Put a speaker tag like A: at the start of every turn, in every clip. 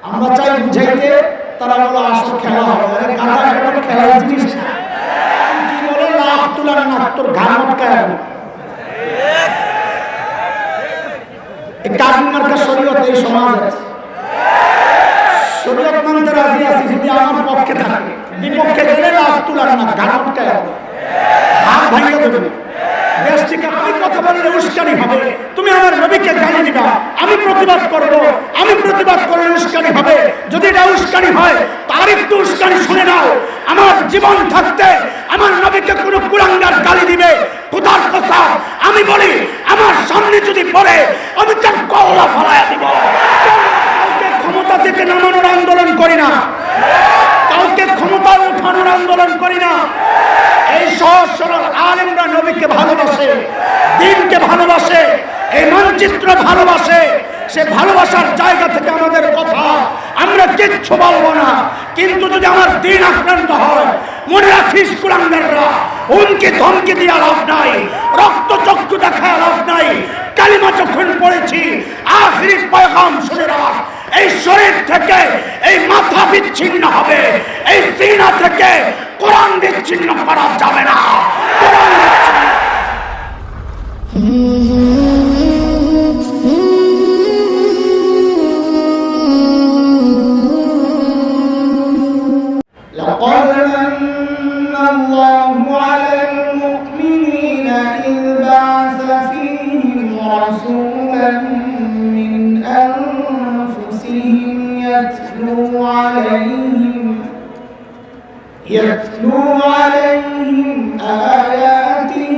A: আমরা চাই বুঝাইতে, তারা বলো আসো খেলা হবে। গাধা এখন খেলার জিনিস না। কি বলে লাভ তুলার না, তোর ঘাম আটকায় এই কাজী মার্কা শরীয়ত এই সমাজ আছে। শরীয়ত মানতে রাজি আছি যদি আমার পক্ষে থাকে, বিপক্ষে গেলে লাভ তুলার না, ঘাম আটকায় হাত ভাঙিয়ে দেবে। দেশ থেকে আমি কথা বললে উস্কানি হবে, তুমি আমার নবীকে গালি দিবা, আমি প্রতিবাদ করব, আমি প্রতিবাদ করলে উস্কানি হবে। যদি এটা উস্কানি হয় তার একটু উস্কানি শুনে নাও। আমার জীবন থাকতে আমার নবীকে কোনো কুলাঙ্গার গালি দিবে, খোদার কসম আমি বলি আমার সামনে যদি পড়ে আমি তার কওলা ফলায়া দিব। কাউকে ক্ষমতা থেকে নামানোর আন্দোলন করি না, কাউকে ক্ষমতা উঠানোর আন্দোলন করি না। এই সহজ সরল আলেমরা নবীকে ভালোবাসে, দ্বীনকে ভালোবাসে, এই মানচিত্র ভালোবাসে। সে ভালোবাসার জায়গা থেকে আমাদের কথা আমরা কিচ্ছু বলবো না। কিন্তু যদি আমার দ্বীন আক্রান্ত হয়, মনে রাখিস কুলাঙ্গাররা, হুমকি ধমকি দিয়ে লাভ নাই, রক্ত চক্ষু দেখায় লাভ নাই। কালিমা যখন পড়েছি আখিরি পয়গাম শুনে রাখ, এই শরীর থেকে এই মাথা বিচ্ছিন্ন হবে, এই সিনা থেকে কোরআন বিচ্ছিন্ন করা যাবে না। কোরআন لقد من الله على المؤمنين إذ بعث فيهم رسولا من أنفسهم يتلو عليهم آياته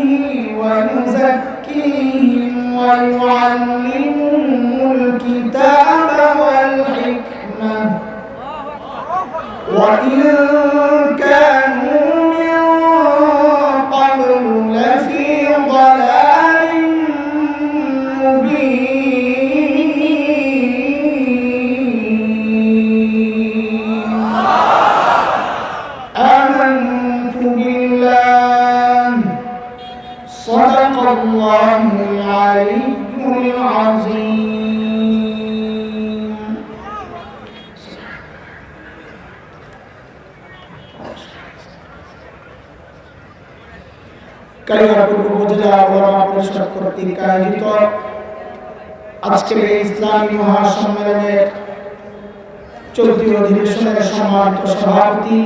A: ويزكيهم ويعلمهم الكتاب والحكمة وإن كانوا من قبل لفي ضلال مبين. آمنت بالله صدق الله العلي العظيم. কালিয়াপুর উপজেলা ওলামা পরিষদ কর্তৃক আয়োজিত আজকের এই ইসলামী মহাসম্মেলনের চলতি অধিবেশনের সম্মানিত সভাপতি,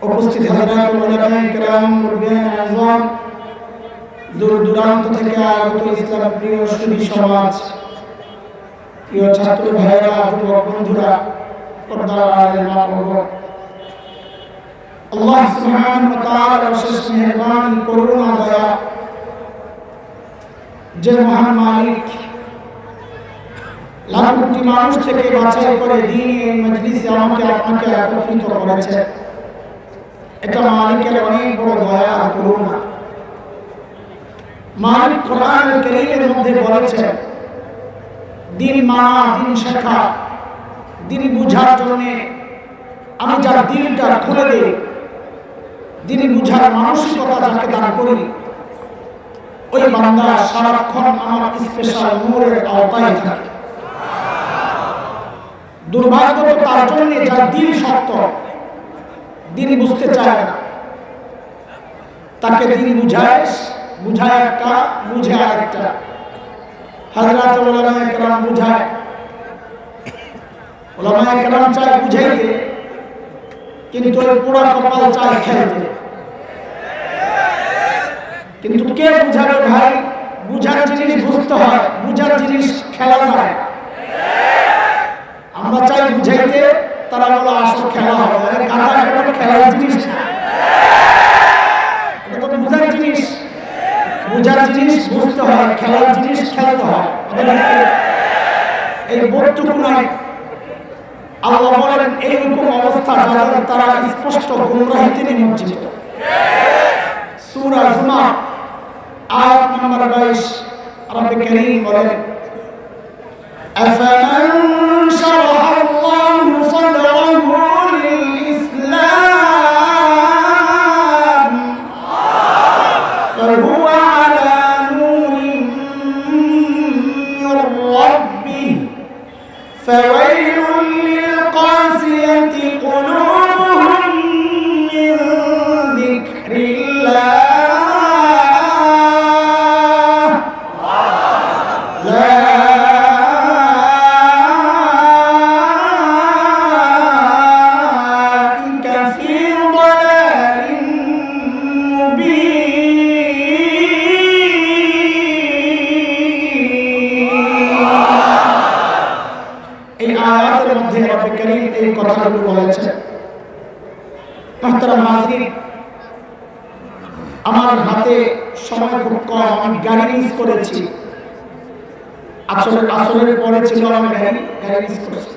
A: উপস্থিত হাজরাতুল উলামায়ে কেরাম, মুরব্বিয়ান আযম, দূর দূরান্ত থেকে আগত ইসলাম প্রিয় সুধী সমাজ, প্রিয় ছাত্র ভাইয়েরা, যুবক বন্ধুরা, পর্দার আড়ালের মা ও বোন, আল্লাহ সুবহানাহু ওয়া তাআলার অশেষ মেহেরবানি, করুণা, দয়া, যে মহান মালিক লাখ কোটি মানুষ থেকে বাছাই করে দ্বীনি এই মজলিসে আমাকে আপনাকে একত্রিত করেছে, এটা মালিকের অনেক বড় দয়া আর করুণা। মালিক কোরআনুল কারীমের মধ্যে বলেছে, দিন মানা, দিন শেখা, দিন বুঝার জন্য আমি যার দিলটা খুলে দিই, দিন বুঝার মানসিকতা যাকে দান করি, ওই বান্দা সারাক্ষণ আমার স্পেশাল নূরের আওতায় থাকে। দুর্ভাগ্য তো তার জন্য যার দিল শক্ত, দিন বুঝতে চায় না, তাকে দিন বুঝায় একটা, বুঝে আরেকটা। হাজরাতুল উলামায়ে কেরাম বুঝায়, উলামায়ে কেরাম চায় বুঝাইতে, কিন্তু ওই পোড়া কপাল চায় খেলতে। কিন্তু কে বুঝাবে ভাই? বুঝার জিনিস বুঝতে হয়, বুঝার জিনিস খেলা যায়। আমরা চাই বুঝাইতে, তারা বলো আসো খেলা হবে। গাধা এখন খেলার জিনিস না, এটা তো বুঝার জিনিস। বুঝার জিনিস বুঝতে হয়, খেলার জিনিস খেলতে হয়। এই বোধটুকু নয়। আল্লাহ বলেন এইরকম অবস্থা যাদের, তারা স্পষ্ট গুমরাহিতে নিমজ্জিত। সূরা জুমার আয়াত নম্বর 22 রব্বে কারীম বলেন, আফামান শারাহা আল্লাহু সাদরাহু লিল ইসলাম ফাহুয়া আলা নূরিন মির রাব্বিহি ফাওয়াইলুন ওয়াইলুল লিল কাসিয়াতি কুলুবুহুম মিন যিকরিল্লাহ কথাগুলো বলেছে। মুহতারাম হাজিরিন, আমার হাতে সময় খুব কম, আমি গাড়ি মিস করেছি। আসরের পরে ছিল আমার গাড়ি মিস করেছি।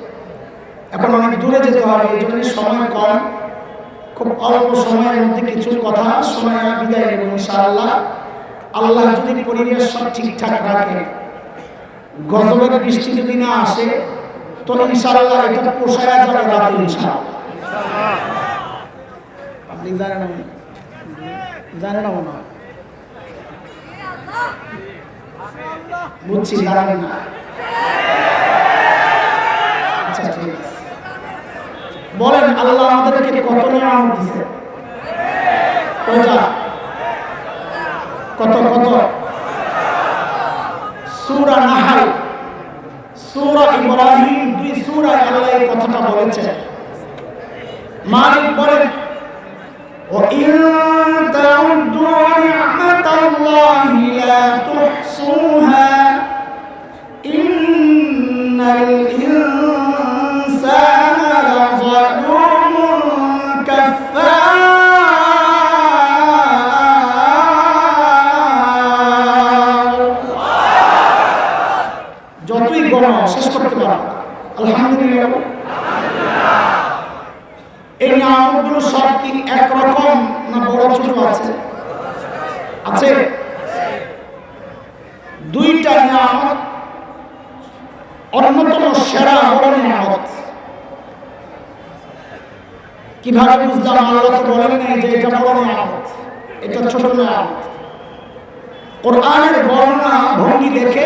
A: এখন অনেক দূরে যেতে হবে, এই জন্য সময় কম। খুব অল্প সময়ের মধ্যে কিছু কথা সময় বিদায় নেব ইনশাআল্লাহ। আল্লাহ যদি পরিবেশ সব ঠিকঠাক রাখে, গজবের বৃষ্টি যদি না আসে, তো ইনশাআল্লাহ এটা পোষায় যাবে রাতে ইনশাআল্লাহ। আপনি জানেন না মনে হয়, বুঝছি জানেন না। আচ্ছা ঠিক আছে, বলেন আল্লাহ আমাদেরকে কত নিয়ামত দিয়েছে। কত সূরা নাহল, সূরা ইব্রাহিম, দুই সূরায় আল্লাহ এই কথাটা বলেছেন। মালিক বলেন وَإِن تَعُدُّوا نِعْمَةَ اللَّهِ لَا تُحْصُوهَا إِنَّ الْإِنسَانَ لَظَلُومٌ كَفَّارٌ। যতই গণনা শেষ করতে পারো আলহামদুলিল্লাহ। এই নিয়ামতগুলো সব কি একরকম না বড় ছোট আছে? আছে দুইটা নিয়ামত অন্যতম সেরা বড় নিয়ামত। কিভাবে বুঝলাম? আল্লাহ তো বলেন নাই যে এটা বড় নিয়ামত, এটা ছোট নিয়ামত। কোরআনের বর্ণনা ভঙ্গি দেখে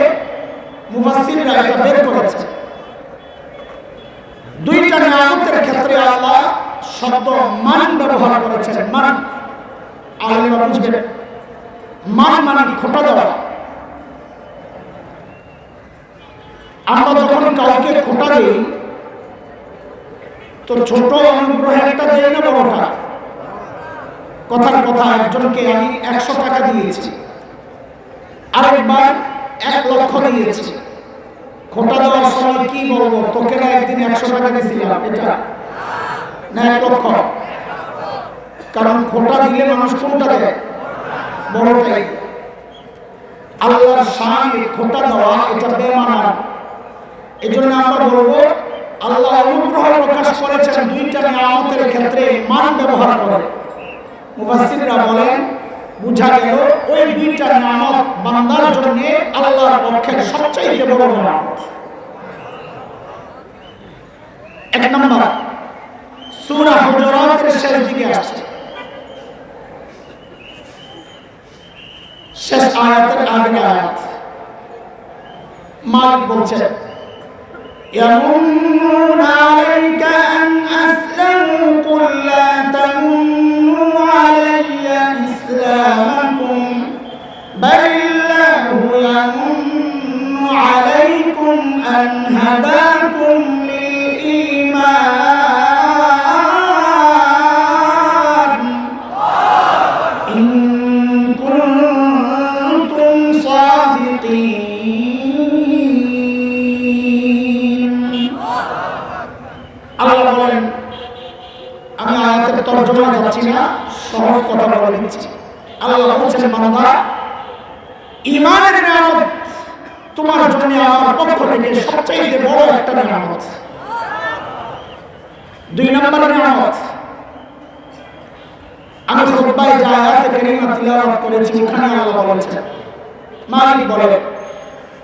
A: মুফাসসিররা এটা বের করেছে। দুইটা নিয়ামতের ক্ষেত্রে আল্লাহ শব্দ মান ব্যবহার করেছেন। মান আলেমরা বুঝবেন, মান মানে খোটা দেওয়া। আমরা যখন কাউকে খোটা দিই তো ছোট অনুগ্রহ একটা দেয় না বড়টা? কথার কথা, একজনকে আমি 100 টাকা দিয়েছি, আরেকবার 1 লক্ষ দিয়েছি। খোটা দেওয়ার সময় কি বলবো? তোকে না একদিন 100 টাকা দিয়েছিলাম, এটা না 1 লক্ষ? কারণ খোটা দিলে মানুষ কোনটা দেয়? বড়টাই। আল্লাহর শানে খোটা দেওয়া এটা বেমানান। এই জন্য আমরা বলবো আল্লাহ অনুগ্রহ প্রকাশ করেছেন দুইটা নিয়ামতের ক্ষেত্রে মান ব্যবহার করে। মুফাসসিররা বলেন বুঝা গেল ওই দুইটা নিয়ামত বান্দার জন্য আল্লাহর পক্ষে সবচেয়ে বড় নিয়ামত। 1 নম্বর সূরা হুজুরাতের শেষ দিকে আসছে, শেষ আয়াতের আগের আয়াত। মালিক বলছেন يَمُنُّونَ عَلَيْكَ أَنْ أَسْلَمُوا قُلْ لَا تَمُنُّوا عَلَيَّ إِسْلَامَكُمْ بَلِ اللَّهُ يَمُنُّ عَلَيْكُمْ أَنْ هَدَاكُمْ لِلْإِيمَانِ إِن كُنتُمْ صَادِقِينَ। আল্লাহ বলেন, আমি আয়াতের তরজমা যাচ্ছি না, সহজ কথা বলে দিচ্ছি। আল্লাহ বলছেন বান্দা, ঈমানের নিয়ামত তোমার জন্য আমার পক্ষ থেকে সবচেয়ে বড় একটা নিয়ামত। 2 নম্বর নিয়ামত, আমি খুতবায় যে আয়াতে কারিমা তিলাওয়াত করেছি ওখানে আল্লাহ বলেছেন, মালিক বলেন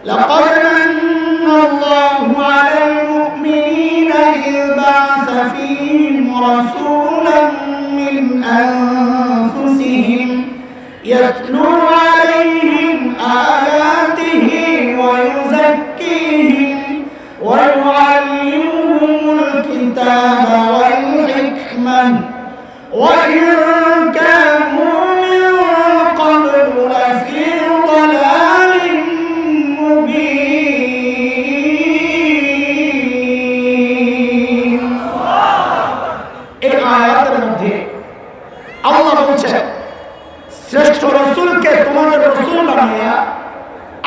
A: লাকাদ মান্না আল্লাহু আলাল মুমিনিনা ইয বা'আসা ফীহিম রাসূলান মিন আনফুসিহিম ইয়াতলু আলাইহিম আয়াতিহি ওয়া ইউযাক্কিহিম ওয়া ইউআল্লিমুহুম الكتاب والحكمة وإن كانوا من قبل لفي ضلال مبين এই আয়াতের মধ্যে আল্লাহ বলছেন শ্রেষ্ঠ রাসূলকে তোমাদের রাসূল বানায়া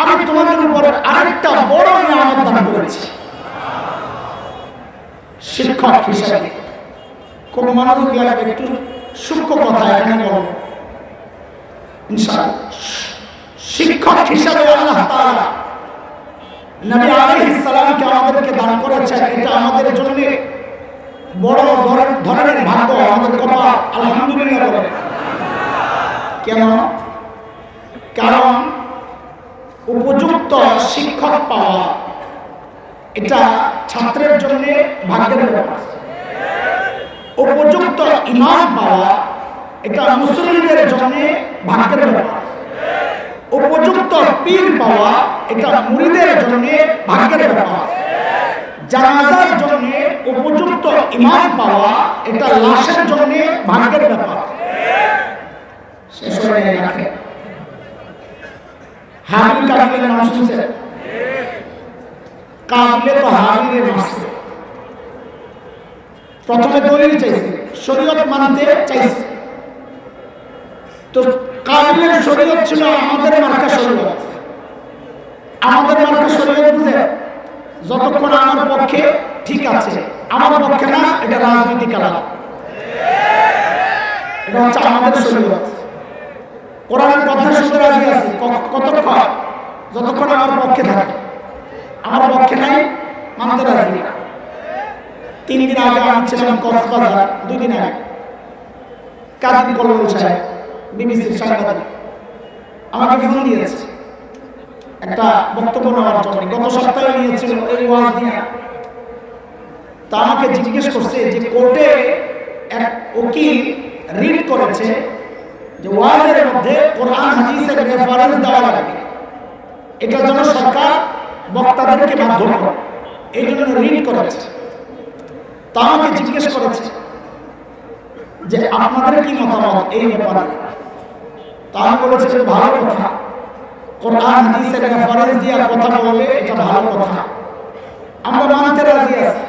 A: আমি তোমাদের উপর আরেকটা বড় নিয়ামত দান করেছি শিক্ষক হিসেবে। খুব মনোযোগ লাগবে, একটু সূক্ষ্ম কথা এখানে বলবো ইনশাআল্লাহ। শিক্ষক হিসেবে আল্লাহ তাআলা নবী আলাইহিস সালামকে আমাদেরকে দান করেছেন, এটা আমাদের জন্য বড় ধরনের ভাগ্য, আমাদের কপাল। আলহামদুলিল্লাহ বলেন। কেন? কারণ উপযুক্ত শিক্ষক পাওয়া এটা ছাত্রের জন্য ভাগ্যের ব্যাপার। উপযুক্ত ইমাম পাওয়া এটা মুসলিমদের জন্য ভাগ্যের ব্যাপার। উপযুক্ত পীর পাওয়া এটা মুরিদের জন্য ভাগ্যের ব্যাপার। জানাজার জন্য উপযুক্ত ইমাম পাওয়া এটা লাশের জন্য ভাগ্যের ব্যাপার। শেষ হয়ে গেছে। হাবিল কাবিলের নাম শুনছেন? কাবিলে তো হাবিলের মাসে প্রথমে দলিল চাইছে, শরীয়ত মানতে চাইছে। তো কাবিলের শরীয়ত ছিল আমাদের মার্কা শরীয়ত। আমাদের মার্কা শরীয়ত বুঝে যতক্ষণ আমার পক্ষে ঠিক আছে, আমার পক্ষে না এটা রাজনৈতিক আলাপ। এটা হচ্ছে আমাদের শরীয়ত। কোরআনের কথা শুনতে রাজি আছি কতক্ষণ? যতক্ষণ আমার পক্ষে থাকে। আমার পক্ষে নাই মানতে রাজি। 3 দিন আগে আমি ছিলাম কক্সবাজার, 2 দিন আগে কাজী কল্লোল সাহেব বিবিসির সাংবাদিক আমাকে ফোন দিয়েছে একটা বক্তব্য নেওয়ার জন্য। গত সপ্তাহে নিয়েছিল এই ওয়াজ নিয়ে। তা আমাকে জিজ্ঞেস করছে যে কোর্টে এক উকিল রিট করেছে যে ওয়াজের মধ্যে কোরআন হাদিসের রেফারেন্স দেওয়া লাগবে, এটার জন্য সরকার বক্তাদেরকে বাধ্য করে, এই জন্য রিট করেছে। তা আমাকে জিজ্ঞেস করেছে যে আপনাদের কি মতামত এই ব্যাপারে। তা আমি বলেছি যে ভালো কথা, কোরআন হাদিসের রেফারেন্স দিয়ে কথা বলবে এটা ভালো কথা, আমরা মানতে রাজি আছি।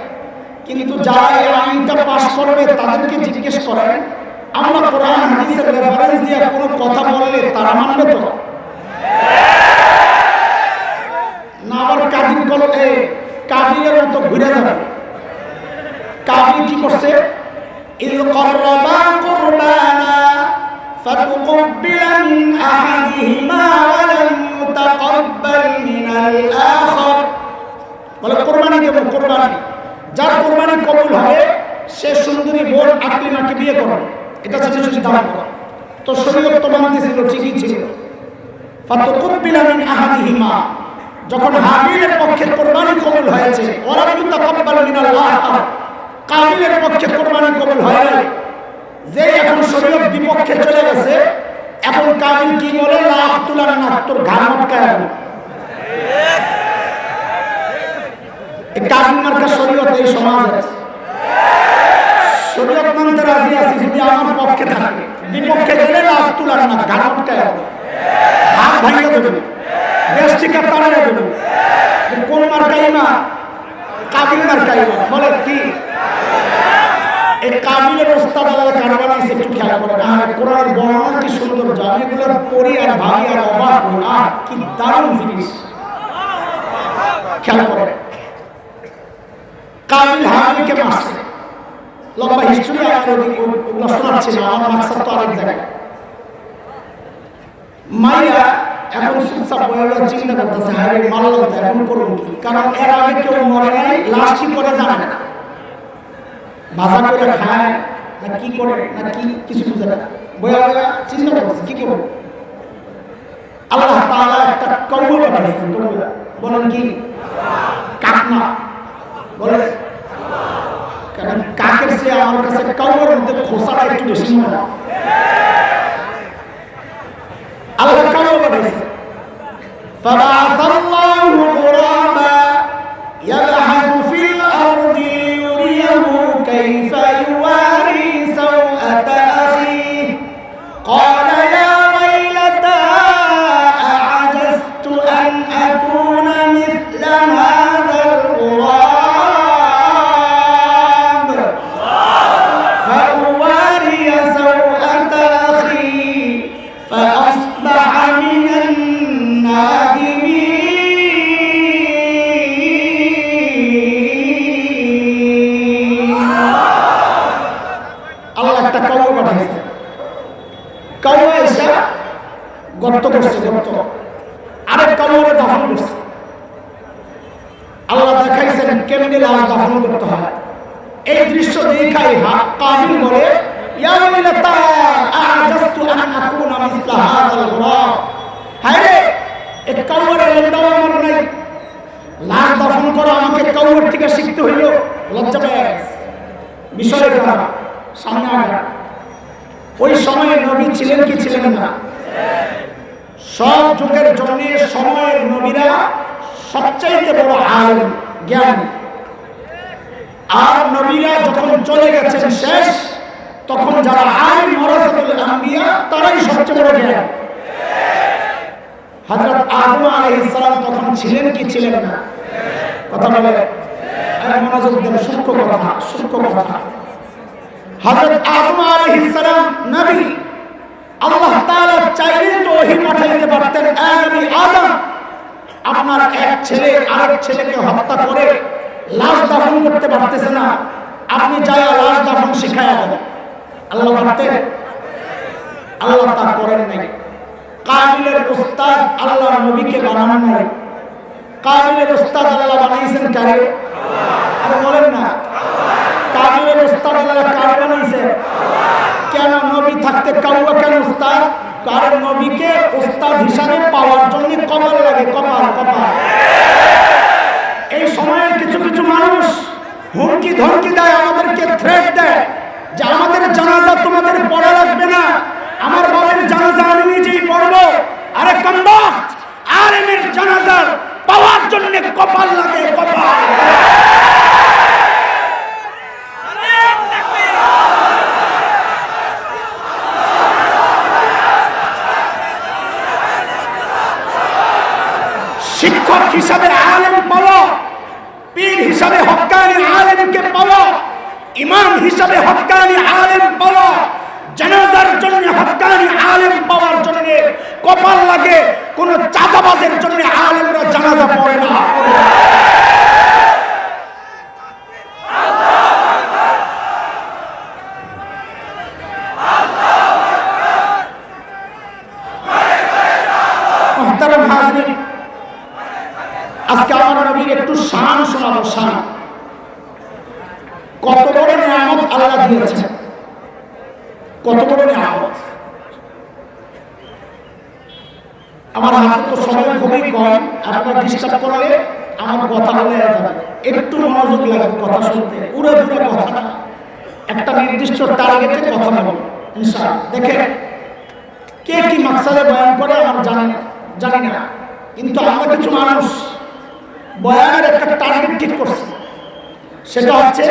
A: কিন্তু যারা এই আইনটা পাস করবে তাদেরকে জিজ্ঞেস করেন আমরা কোরআন হাদিসের রেফারেন্স দিয়ে কোনো কথা বললে তারা মানবে তো না? আবার কাবিল বলতে কাবিলের মতো ঘুরে যাবে। কাবিল কি করছে? ইল করবা কুরবানা ফাতুকব্বিলা মিন আহাদিহিমা ওয়া লাম ইউতাকাব্বাল মিনাল আখার। বলে কুরবানি দেব, কুরবানি যার কুরবানি কবুল হবে সে সুন্দরী বোন আকলিমাকে বিয়ে করবে, এটা ছিল সিদ্ধান্ত। তো শরীয়ত তো মানতেছিল, ঠিকই ছিল। ফাতুকব্বিলা মিন আহাদিহিমা, যখন হাবিলের পক্ষে কুরবানি কবুল হয়েছে, ওয়া লাম ইউতাকাব্বাল মিনাল আখার, কাবিলের পক্ষে কুরবানি কবুল হয় নাই। যে এখন শরীয়ত বিপক্ষে চলে গেছে, এখন কাবিল কি বলে? লা আক্তুলান না, তোর ঘাড় মটকায় দেব। এই কাবিল মার্কা শরীয়ত এই সমাজে। শরীয়ত মানতে রাজি আছি যদি আমার পক্ষে থাকে, বিপক্ষে গেলে লা আক্তুলান না, ঘাড় মটকায় দেব, হাত ভাঙিয়ে দেব, দেশ থেকে তাড়িয়ে দেব। কোন মার্কাই না? কাবিল মার্কাই না। বলে কি এই কাবিলের ওস্তাদ আল্লাহ কারা বানাইছে একটু খেয়াল করেন। আর কোরআনের বর্ণনা কি সুন্দর, আমি এগুলো পড়ি আর ভাবি আর অবাক হই, কি দারুণ জিনিস। খেয়াল করেন, কাবিল হাবিলকে মারছে। লম্বা হিস্ট্রি আর ওগুলো শোনাচ্ছি না, আমার মাকসাদ তো আরেক জায়গায়। মাইয়া এখন চুপচাপ বয়ে চিন্তা করতেছে, হ্যাঁ মারলাম তো এখন করুন কি? কারণ এর আগে কেউ মরে নাই, লাশ কি করে জানে না, ভাজা করে খায় না কি করে না কি কিছু বুঝে না, বয়া বয়া চিন্তা করতেছে কি করবো। আল্লাহ তাআলা একটা কৌয়া পাঠাইছেন। কৌয়া বলেন কি? কাকনা বলে। কারণ কাকের চেয়ে আমার কাছে কৌয়ার মধ্যে খোসাটা একটু বেশি মনে হয়। আল্লাহ কৌয়া পাঠাইছেন। ফাবাআসাল্লাহু গুরাবা ইয়াবহাসু ফিল আরদি লিয়ুরিয়াহু এই দৃশ্য দেখাই কাবিল বলে ইয়া ওয়াইলাতা আ'জাজতু আন আকুনা মিসলা হাযাল গুরাব। হায় রে, এক কাউয়ারের লজ্জাও আমার নাই, লাশ দাফন করা আমাকে কাউয়ার থেকে শিখতে হইল, লজ্জা পেয়ে গেছে। বিষয়টা সামনে আগা। ওই সময়ে নবী ছিলেন কি ছিলেন না? সব যুগের জন্য সময়ের নবীরা সবচাইতে বড় আলেম, জ্ঞানী। আর নবীরা যখন চলে গেছেন শেষ, তখন যারা আলেম ওয়ারাসাতুল আম্বিয়া তারাই সবচেয়ে বড় জ্ঞানী। হযরত আদম আলাইহিস সালাম তখন ছিলেন কি ছিলেন না? কথা বলে, আর মনোযোগ দেন, সূক্ষ্ম কথা, সূক্ষ্ম কথা। হযরত আদম আলাইহিস সালাম নবী, আল্লাহ তাআলা চাইলে তো ওহী পাঠাইতে পারতেন, এ নবী আদম, আপনার এক ছেলে আরেক ছেলেকে হত্যা করে লাশ দাফন করতে পারতেছে না, আপনি যায়া লাশ দাফন শিখায়া দেন। আল্লাহ পারতেন? আল্লাহ তা করেন নাই। কাবিলের উস্তাদ আল্লাহ নবীকে বানান নাই। কাবিলের উস্তাদ আল্লাহ বানাইছেন কারে? আরে বলেন না, কাবিলের উস্তাদ আল্লাহ কারে বানাইছে? কেন নবী থাকতে কাউয়া কেন উস্তাদ? কারণ নবীকে উস্তাদ হিসাবে পাওয়ার জন্য কপাল লাগে, কপাল কপাল। এই সময়ের কিছু কিছু মানুষ হুমকি ধমকি দেয়, আমাদেরকে থ্রেট দেয় যে আমাদের জানাজা তোমাদের পড়া লাগবে না, আমার বাবার জানাজা আমি নিজেই পড়বো। আরে কমবক্ত, আলেমের জানাজা পাওয়ার জন্য কপাল লাগে, কপাল। শিক্ষক হিসাবে আলেম পাওয়া, পীর হিসাবে হক্কানি আলেমকে পাওয়া, ইমাম হিসাবে হক্কানি আলেম পাওয়া, জানাজার জন্য হক্কানি আলেম পাওয়ার জন্য কপাল লাগে। কোন চাঁদাবাজের জন্য আলেমরা জানাজা পড়ে না। মুহতারাম হাজিরিন, আজকে আমার নবীর একটু শান শোনাবো। শান, কত বড় নিয়ামত আল্লাহ দিয়েছেন, কত বড় নিয়ামত। আমার হাতে তো সময় খুবই কম, আপনারা ডিস্টার্ব করলে আমার কথা হয়ে যাবে। একটু মনোযোগ লাগবে কথা শুনতে, পুরো পুরো কথা না, একটা নির্দিষ্ট টার্গেটে কথা বলবো ইনশাআল্লাহ। দেখেন, কে কি মাকসাদে বয়ান করে আমার জানি না, কিন্তু আমরা কিছু মানুষ বয়ানের একটা টার্গেট ঠিক করছে, সেটা হচ্ছে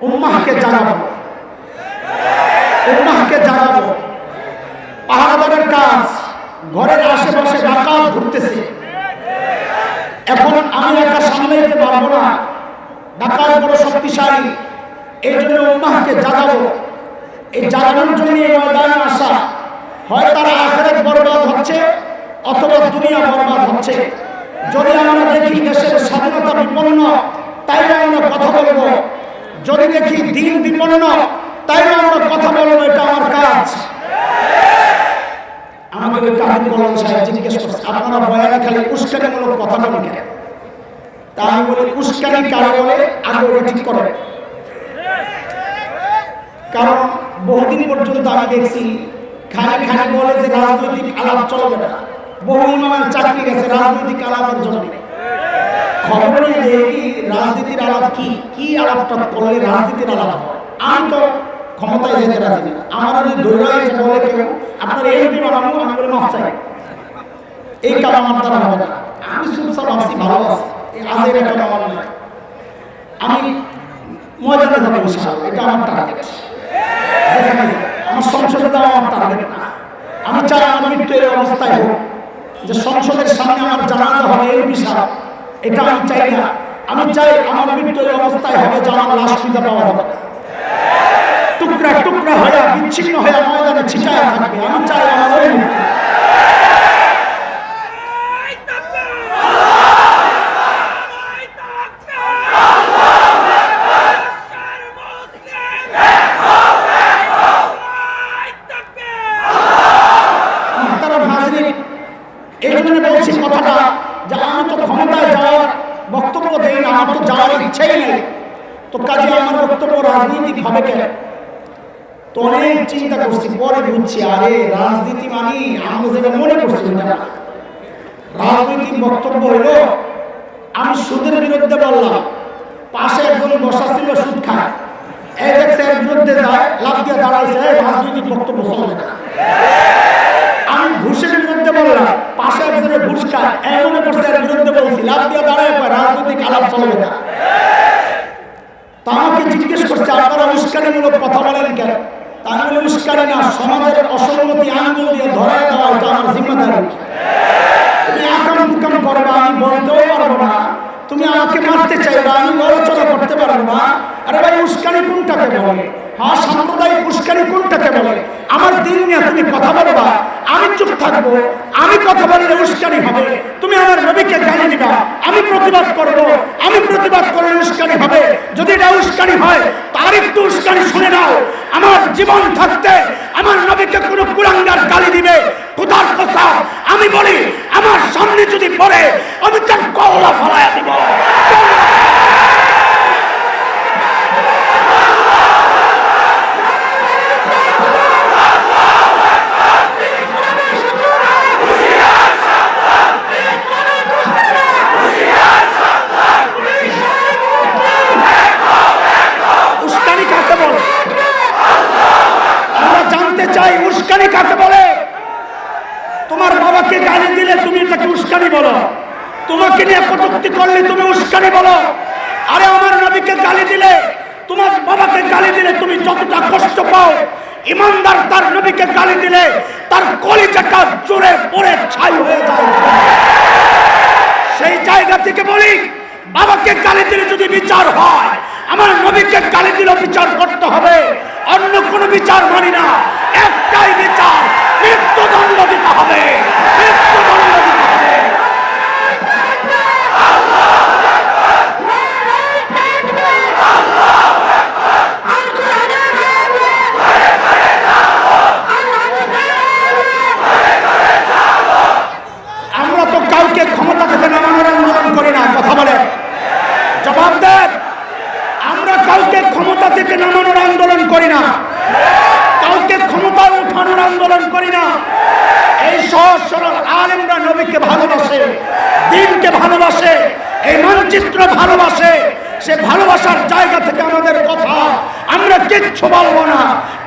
A: উম্মাহকে জানাবো, উম্মাহকে জানাবো। পাহারাদারের কাজ, ঘরের আশেপাশে ডাকাত ঘুরতেছে, এখন আমি একা সামলাইতে পারবো না, ডাকাত বড় শক্তিশালী, এই জন্য উম্মাহকে জাগাবো। এই জাগানোর জন্য এই ময়দানে আসা, হয় তারা আখিরাত বরবাদ হচ্ছে অথবা দুনিয়া বরবাদ হচ্ছে। যদি আমরা দেখি দেশের স্বাধীনতা বিপন্ন, তাইলে আমরা কথা বলবো। যদি দেখি দিন বিপন্ন, তাইলে আমরা কথা বলবো। এটা আমার কাজ। আমাকে ওই কাহিনী বললেন সাহেব জিজ্ঞেস করছে, আপনারা বয়ানে খালি উস্কানিমূলক কথা বলেন কেন? তা আমি বলি, উস্কানি কারা বলে আগে ওটা ঠিক করেন। কারণ বহুদিন পর্যন্ত আমি দেখছি খালি খালি বলে যে রাজনৈতিক আলাপ চলবে না। বহু ইমামের চাকরি গেছে রাজনৈতিক আলাপের জন্য। খবর নিয়ে দেখি রাজনীতির আলাপ কি, কি আলাপটা করলে রাজনীতির আলাপ। আমি তো ক্ষমতায় যেতে রাজি না। আমার যদি দৈরাই বলে কেউ আপনার এমপি বানাবো, আমি বলে মাফ চাই, এই কাজ আমার দ্বারা হবে না। আমি চুপচাপ আসছি, ভালো আছি, আজের একটা আমার নয়। আমি ময়দানে যাবো ইনশাআল্লাহ, এটা আমার টার্গেট। আমার সংসদে যাওয়া আমার টার্গেট না। আমি চাই আমার মৃত্যু এই অবস্থায় হোক, যে সংসদের সামনে আমার জানাজা হবে এমপি সাহেব, এটা আমি চাই না। আমি চাই আমার মৃত্যু এই অবস্থায় হবে যে আমার লাশ খুঁজে পাওয়া যাবে, টুকরা টুকরা হয়ে বিচ্ছিন্ন হয়ে ময়দানে ছিটায়া থাকবে। আমি চাই আমার ওই মৃত্যু। এই জন্য বলছি কথাটা, যে আমি তো ক্ষমতায় যাওয়ার বক্তব্য দেই না, আমার তো যাওয়ার ইচ্ছাই নেই। তো কাজে আমার বক্তব্য রাজনৈতিক হবে কেন? তো অনেক চিন্তা করছি, পরে বুঝছি আরে রাজনীতি মানে আমরা যেটা মনে করছি এটা না। রাজনৈতিক বক্তব্য হইল আমি সুদের বিরুদ্ধে বললাম, পাশে একজন বসা ছিল সুদ খায়, এই দেখছে এর বিরুদ্ধে যায়, লাভ দিয়ে দাঁড়াইছে, রাজনৈতিক বক্তব্য চলবে না। আমি ঘুষের বিরুদ্ধে বললাম, পাশে একজনের ঘুষ খায়, এমন করছে এর বিরুদ্ধে বলছি, লাভ দিয়ে দাঁড়ায়, রাজনৈতিক আলাপ চলবে না। তা আমাকে জিজ্ঞেস করছে আপনারা উস্কানিমূলক কথা বলেন কেন? তাহলে উস্কানি না, সমাজের অসঙ্গতি আঙ্গুল দিয়ে ধরায় দেওয়া এটা আমার জিম্মাদারি। তুমি আকাম কুকাম করবা, আমি বলতেও পারবো না। তুমি আমাকে মারতে চাইবা, আমি নড়াচড়া করতে পারবো না। আরে ভাই উস্কানি কোনটাকে বলে? হ্যাঁ, সাম্প্রদায়িক উস্কানি কোনটাকে বলে? আমার দিন নিয়ে তুমি কথা বলবা, আমি চুপ থাকবো, আমি কথা বললে উস্কানি হবে। তুমি আমার নবীকে গালি দিবা, আমি প্রতিবাদ করব, আমি প্রতিবাদ করলে উস্কানি হবে। যদি এটা উস্কানি হয় তার একটু উস্কানি শুনে নাও। আমার জীবন থাকতে আমার নবীকে কোনো কুলাঙ্গার গালি দিবে, খোদার কসম আমি বলি আমার সামনে যদি পড়ে আমি তার কওলা ফলায়া দিব। উস্কানি কাকে বলে? তোমার বাবাকে গালি দিলে তুমি তাকে উস্কানি বলো, তোমাকে নিয়ে কটূক্তি করলে তুমি উস্কানি বলো। আরে আমার নবীকে গালি দিলে, তোমার বাবাকে গালি দিলে তুমি যতটা কষ্ট পাও, ইমানদার তার নবীকে গালি দিলে তার কলিজাটা জোরে পড়ে ছাই হয়ে যায়। সেই জায়গা থেকে বলি, বাবাকে গালি দিলে যদি বিচার হয়, আমার নবীকে গালি দিলে বিচার করতে হবে। অন্য কোনো বিচার মানি না, একটাই বিচার, মৃত্যুদণ্ড দিতে হবে, মৃত্যুদণ্ড দিতে হবে। আমরা তো কাউকে ক্ষমতা থেকে নামানোর আন্দোলন করি না, কথা বলে জবাব দেন। আমরা কাউকে ক্ষমতা থেকে নামানোর আন্দোলন করি না, কাউকে ক্ষমতা উঠানোর আন্দোলন করি না। এই সহজ সরল আলেমরা নবীকে ভালোবাসে, দ্বীনকে ভালোবাসে, এই মানচিত্র ভালোবাসে। সে ভালোবাসার জায়গা থেকে আমাদের কথা, আমরা কিচ্ছু বলবো না।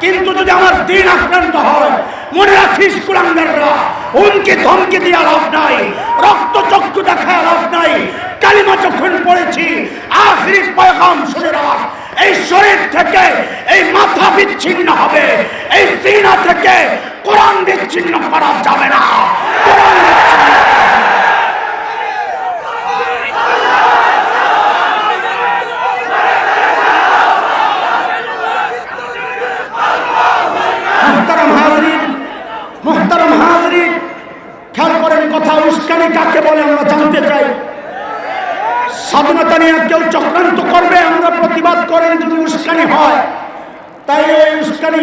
A: কিন্তু যদি আমার দ্বীন আক্রান্ত হয়, মনে রাখিস কুলাঙ্গাররা, হুমকি ধমকি দিয়ে লাভ নাই, রক্ত চক্ষু দেখায় লাভ নাই। কালিমা যখন পড়েছি, আখিরি পয়গাম শুনে রাখ, এই শরীর থেকে এই মাথা বিচ্ছিন্ন হবে, এই সিনা থেকে কোরআন বিচ্ছিন্ন করা যাবে না। কোরআন মুহতারাম হাজরিন, খেয়াল করেন কথা। উস্কানি কাকে বলে আমরা জানতে চাই। স্বাধীনতা নিয়ে কেউ চক্রান্ত করবে, আমরা প্রতিবাদ করেন যদি উস্কানি হয়। তাই এই উস্কানি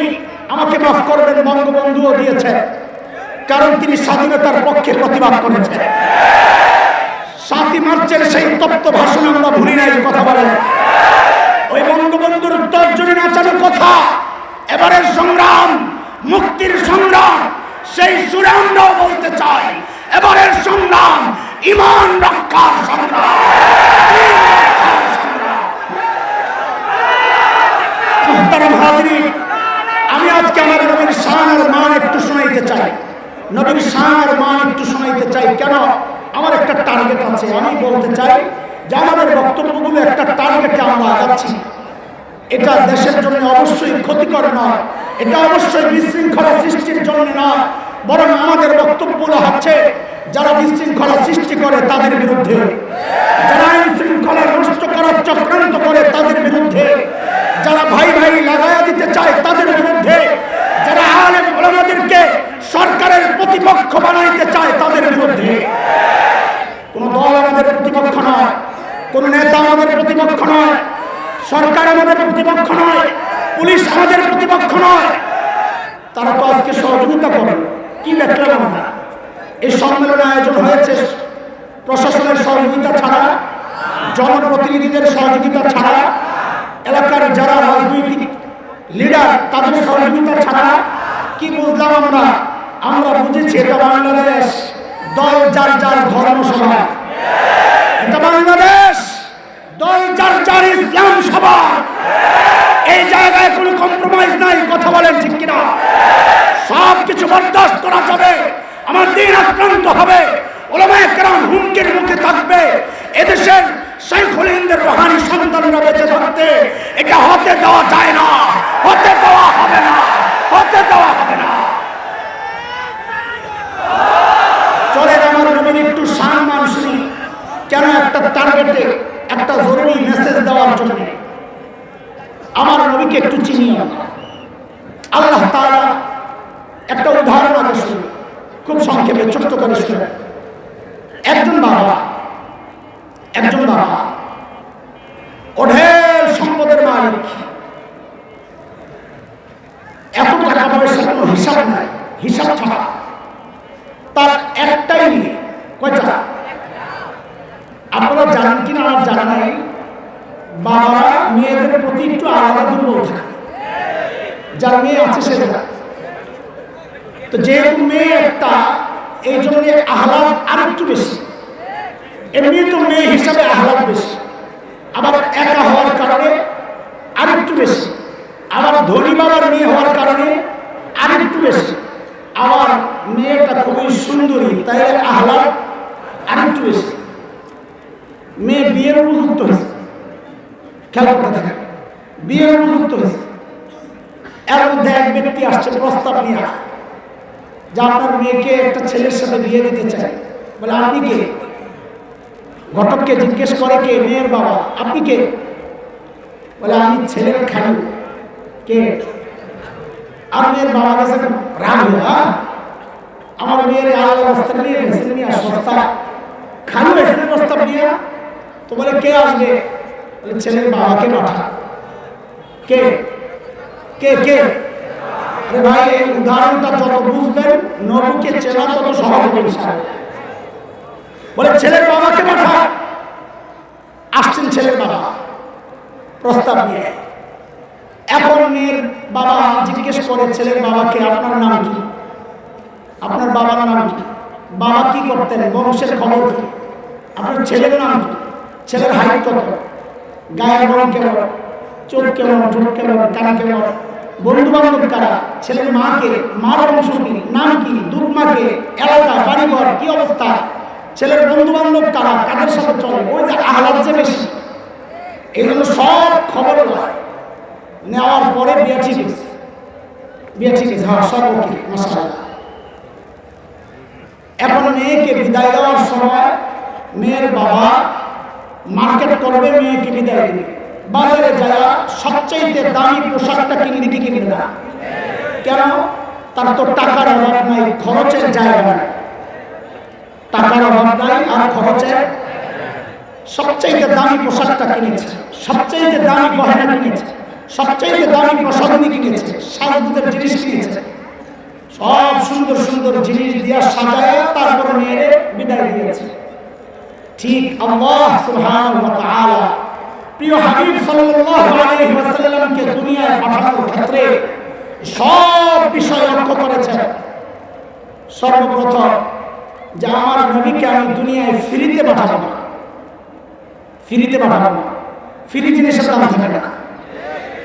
A: আমাকে মাফ করবেন, বঙ্গবন্ধুও দিয়েছেন, কারণ তিনি স্বাধীনতার পক্ষে প্রতিবাদ করেছেন। 7ই মার্চের সেই তপ্ত ভাষণ আমরা ভুলি নাই, কথা বলেন। ওই বঙ্গবন্ধুর তর্জনী নাচানো কথা, এবারের সংগ্রাম মুক্তির সংগ্রাম, সেই সুরে আমরাও বলতে চাই, এবারের সংগ্রাম ঈমান রক্ষার সংগ্রাম। মুহতারাম হাজরিন, আমি আজকে আমার নবীর শান আর মান একটু শোনাইতে চাই, নবীর শান আর মান একটু শোনাইতে চাই। কেন? আমার একটা টার্গেট আছে, আমি বলতে চাই যে আমাদের বক্তব্যগুলো একটা টার্গেটে আমরা আগাচ্ছি। এটা দেশের জন্য অবশ্যই ক্ষতিকর নয়, এটা অবশ্যই বিশৃঙ্খলা সৃষ্টির জন্য নয়, বরং আমাদের বক্তব্যগুলো হচ্ছে যারা বিশৃঙ্খলা সৃষ্টি করে তাদের বিরুদ্ধে, যারা আইন শৃঙ্খলা নষ্ট করার চক্রান্ত করে তাদের বিরুদ্ধে, যারা ভাই ভাই লাগাইয়া দিতে চায় তাদের বিরুদ্ধে, যারা আলেম ওলামাদেরকে সরকারের প্রতিপক্ষ বানাইতে চায় তাদের বিরুদ্ধে। কোন দল আমাদের প্রতিপক্ষ নয়, কোন নেতা আমাদের প্রতিপক্ষ নয়, সরকার আমাদের প্রতিপক্ষ নয়, পুলিশ আমাদের প্রতিপক্ষ নয়। তারা তো আজকে সহযোগিতা করে। কি দেখলাম আমরা? এই সম্মেলনের আয়োজন হয়েছে প্রশাসনের সহযোগিতা ছাড়া, জনপ্রতিনিধিদের সহযোগিতা ছাড়া, তাদের সহযোগিতা ছাড়া কি বুঝলাম আমরা? আমরা বুঝেছি এটা বাংলাদেশ, দল যার যার ধর্ম সভা। এটা বাংলাদেশ, দল যার যার ইসলাম সভা। এই জায়গায় কোনো কম্প্রোমাইজ নাই। কথা বলেন ঠিক কিনা? সব কিছু বরদাস্ত করা যাবে, আমার দিন আক্রান্ত হবে, উলামায়ে কেরাম হুমকির মুখে থাকবে। এদেশের শাইখুল হিন্দের রুহানি সন্তানরা বেঁচে থাকতে এটা হতে দেওয়া যায় না, হতে দেওয়া হবে না, হতে দেওয়া হবে না। চলেন আমার নবীর একটু সম্মান শুনি। কেন? একটা টার্গেটে, একটা জরুরি মেসেজ দেওয়ার জন্য আমার নবীকে একটু চিনি। আল্লাহ তাআলা একটা উদাহরণ আগে শুনি, খুব সংক্ষেপে ছোট্ট করে শুনে। একজন বাবা অঢেল সম্পদের মালিক, এত টাকা পয়সার কোনো হিসাব নাই, হিসাব ছাড়া। তার একটাই মেয়ে, কয়টা? আপনারা জানেন কিনা আমার জানা নাই, বাবারা মেয়েদের প্রতি একটু আলাদা দুর্বল থাকে। যার মেয়ে আছে সে জানে। তো যেহেতু মেয়ে একটা, এই জন্য আহ্লাদ আরেকটু বেশি। এমনি তো মেয়ে হিসাবে আহ্লাদ বেশি, আবার একা হওয়ার কারণে আরেকটু বেশি, আবার ধনী বাবার মেয়ে হওয়ার কারণে আরেকটু বেশি, আবার মেয়েটা খুবই সুন্দরী, তাই আহ্লাদ আরেকটু বেশি। মেয়ে বিয়ের উপযুক্ত হয়েছে, খেয়াল করতে থাকে, বিয়ের উপযুক্ত হয়েছে। এর মধ্যে এক ব্যক্তি আসছে প্রস্তাব নিয়ে, যে আপনার মেয়েকে একটা ছেলের সাথে বিয়ে দিতে চায়। বলে আপনি কে? ঘটককে জিজ্ঞেস করে কে? মেয়ের বাবা। আপনি কে? বলে আমি ছেলের খালু। কে? আর মেয়ের বাবা কাছে রাগ হয়ে, আমার মেয়ের আলাদা রাস্তা নিয়ে ভেসে নিয়ে সস্তা খালু এসে প্রস্তাব নিয়ে। তো বলে কে আসবে? বলে ছেলের বাবাকে পাঠা। কে কে কে? আরে ভাই, এই উদাহরণটা যত বুঝবেন নবীকে চেনা তত সহজ হবে। বলে ছেলের বাবাকে পাঠা। আসছেন ছেলের বাবা প্রস্তাব নিয়ে। এখন মেয়ের বাবা জিজ্ঞেস করে ছেলের বাবাকে, আপনার নাম কি? আপনার বাবার নাম কি? বাবা কি করতেন? বংশের খবর কি? আপনার ছেলের নাম কি? ছেলের হাইট কত? গায়ের রং কেমন? চোখ কেমন? ঠোঁট কেমন? কান কেমন? বন্ধু বান্ধব কারা? ছেলের মাকে, মার বংশ কি, নাম কি, দুধ মাকে, এলাকা, বাড়িঘর কি অবস্থা, ছেলের বন্ধু বান্ধব কারা, কাদের সাথে চলে। ওই যে আহ্লাদ যে বেশি, এই জন্য সব খবর নেওয়ার পরে বিয়ে ঠিক আছে, বিয়ে ঠিক আছে, হ্যাঁ সব ওকে, মাশাআল্লাহ। এখন মেয়েকে বিদায় দেওয়ার সময় মেয়ের বাবা মার্কেট করবে, মেয়েকে বিদায় দেবে। বাজারে যারা সবচাইতে দামি পোশাকটা কিনবে কি কিনবে না? কেন? তার তো টাকার অভাব নাই, খরচের জায়গা নাই। টাকার অভাব নাই আর খরচের, সবচাইতে দামি পোশাকটা কিনেছে, সবচাইতে দামি গহনা কিনেছে, সবচাইতে দামি প্রসাধনী কিনেছে, সাজগোজের জিনিস কিনেছে, সব সুন্দর সুন্দর জিনিস দিয়া সাজায় তারপর মেয়েরে বিদায় দিয়েছে। ঠিক আল্লাহ সুবহানাহু ওয়া তাআলা প্রিয় হাবিব সাল্লাল্লাহু আলাইহি ওয়াসাল্লামকে দুনিয়ায় পাঠানোর ক্ষেত্রে সব বিষয় লক্ষ্য করেছেন। সর্বপ্রথম যে আমার নবীকে আমি দুনিয়ায় ফ্রিতে পাঠাবো না, ফ্রিতে পাঠাবো না, ফ্রি জিনিসের দাম থাকে না।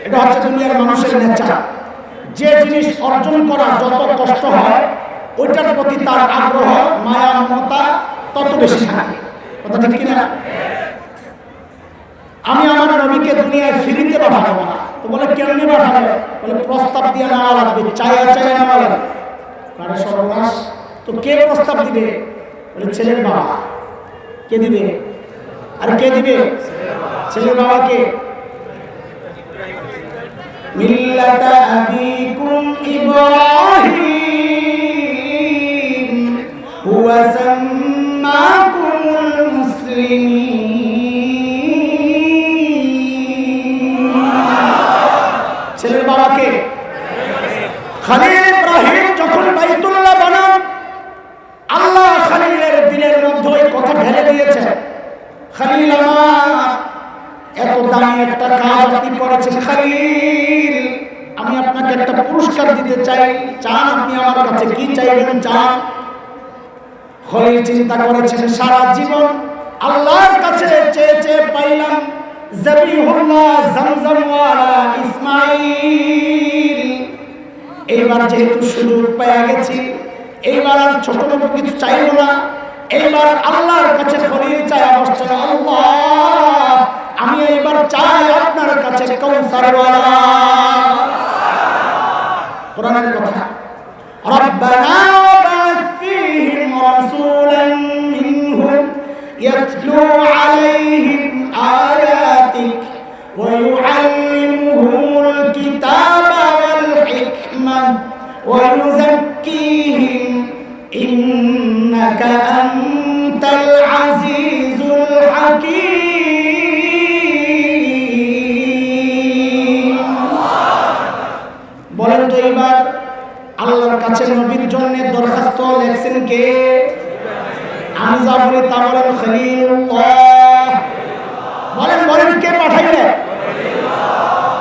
A: এটা হচ্ছে দুনিয়ার মানুষের নেচার। যে জিনিস অর্জন করা যত কষ্ট হয়, ওইটার প্রতি তার আগ্রহ, মায়া, মমতা তত বেশি থাকে। কথা ঠিক কিনা? আমি আমার নবীকে দুনিয়ায় ফ্রিতে পাঠাবো না। তো বলে কেমনি পাঠাবো? বলে প্রস্তাব দিয়ে নেওয়া লাগবে, চায়া চায়া নেওয়া লাগবে। কারণ সর্বনাশ, তো কে প্রস্তাব দিবে? বলে ছেলের বাবা। কে দিবে? আর কে দিবে? ছেলের বাবাকে। মিল্লাতা আবিকুম ইব্রাহিম হুয়া সাম্মাকুমুল মুসলিমিন। ছেলের বাবাকে। খলিল ইব্রাহিম যখন বাইতুল্লাহ বানান, আল্লাহ খলিলের দিলের মধ্যে এই কথা ঢেলে দিয়েছে, খলিল আমার এত দামি একটা কাজ আপনি করেছেন খলিল, আমি আপনাকে আপনাকে একটা পুরস্কার দিতে চাই, চান আপনি আমার কাছে কি চাইবেন চান? খলিল চিন্তা করেছেন সারা জীবন আল্লাহর কাছে চেয়ে চেয়ে পাইলাম যাবিহুল্লাহ জামজামওয়ালা ইসমাঈল। এইবার যেহেতু সুযোগ পেয়ে গেছি, এইবার আর ছোট ছোট কিছু চাইব না, এইবার আল্লাহর কাছে খলিল চাই অবশ্যই, আল্লাহ আমি এইবার চাই আপনার কাছে কাউসারওয়ালা। কোরআনের কথা, রব্বানা ওয়াবা'থ ফীহিম রাসূলান মিনহুম ইয়াতলু আলাইহিম আয়াতিক ওয়া ইউআল্লিমুহুমুল কিতাবা ওয়াল হিকমা ওয়া ইউযাক্কিহিম ইন্নাকা আনতাল আজিজুল হাকীম। বলেন তো এবার আল্লাহর কাছে নবীর জন্য দরখাস্ত লেখছেন কে? আমি যা বলি তা বলেন খলিলুল্লাহ। বলেন বলেন কে পাঠাইলেন?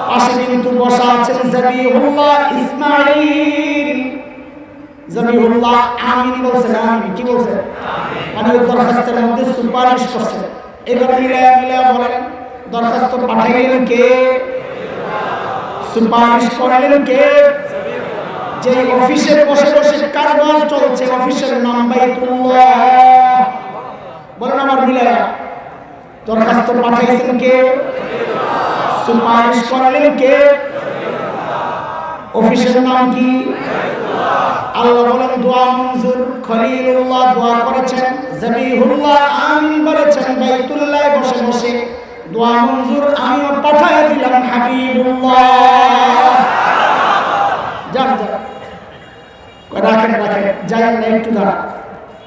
A: পাশে কিন্তু বসা আছেন যাবিহুল্লাহ ইসমাঈল। যাবিহুল্লাহ আমিন বলছেন, আমিন কি বলছেন? মানে দরখাস্তের মধ্যে সুপারিশ করছেন। এবার মিলায়া মিলায়া বলেন দরখাস্ত পাঠাইলেন কে? সুপারিশ করলেন কে? যে অফিসে বসে বসে কারবার চলছে, অফিসের নাম বাইতুল্লাহ। বলেন আমার মিলায়া দরখাস্ত পাঠাইছেন কে? সুপারিশ করলেন কে? অফিসের নাম কি? আল্লাহ বলেন দোয়া মঞ্জুর। খলিলুল্লাহ দোয়া করেছেন, যাবিহুল্লাহ আমিন বলেছেন, বাইতুল্লাহ বসে বসে দোয়া মঞ্জুর। আমিও পাঠিয়ে দিলাম হাবিবুল্লাহ। যান যান রাখেন রাখেন, যাই না একটু দাঁড়া।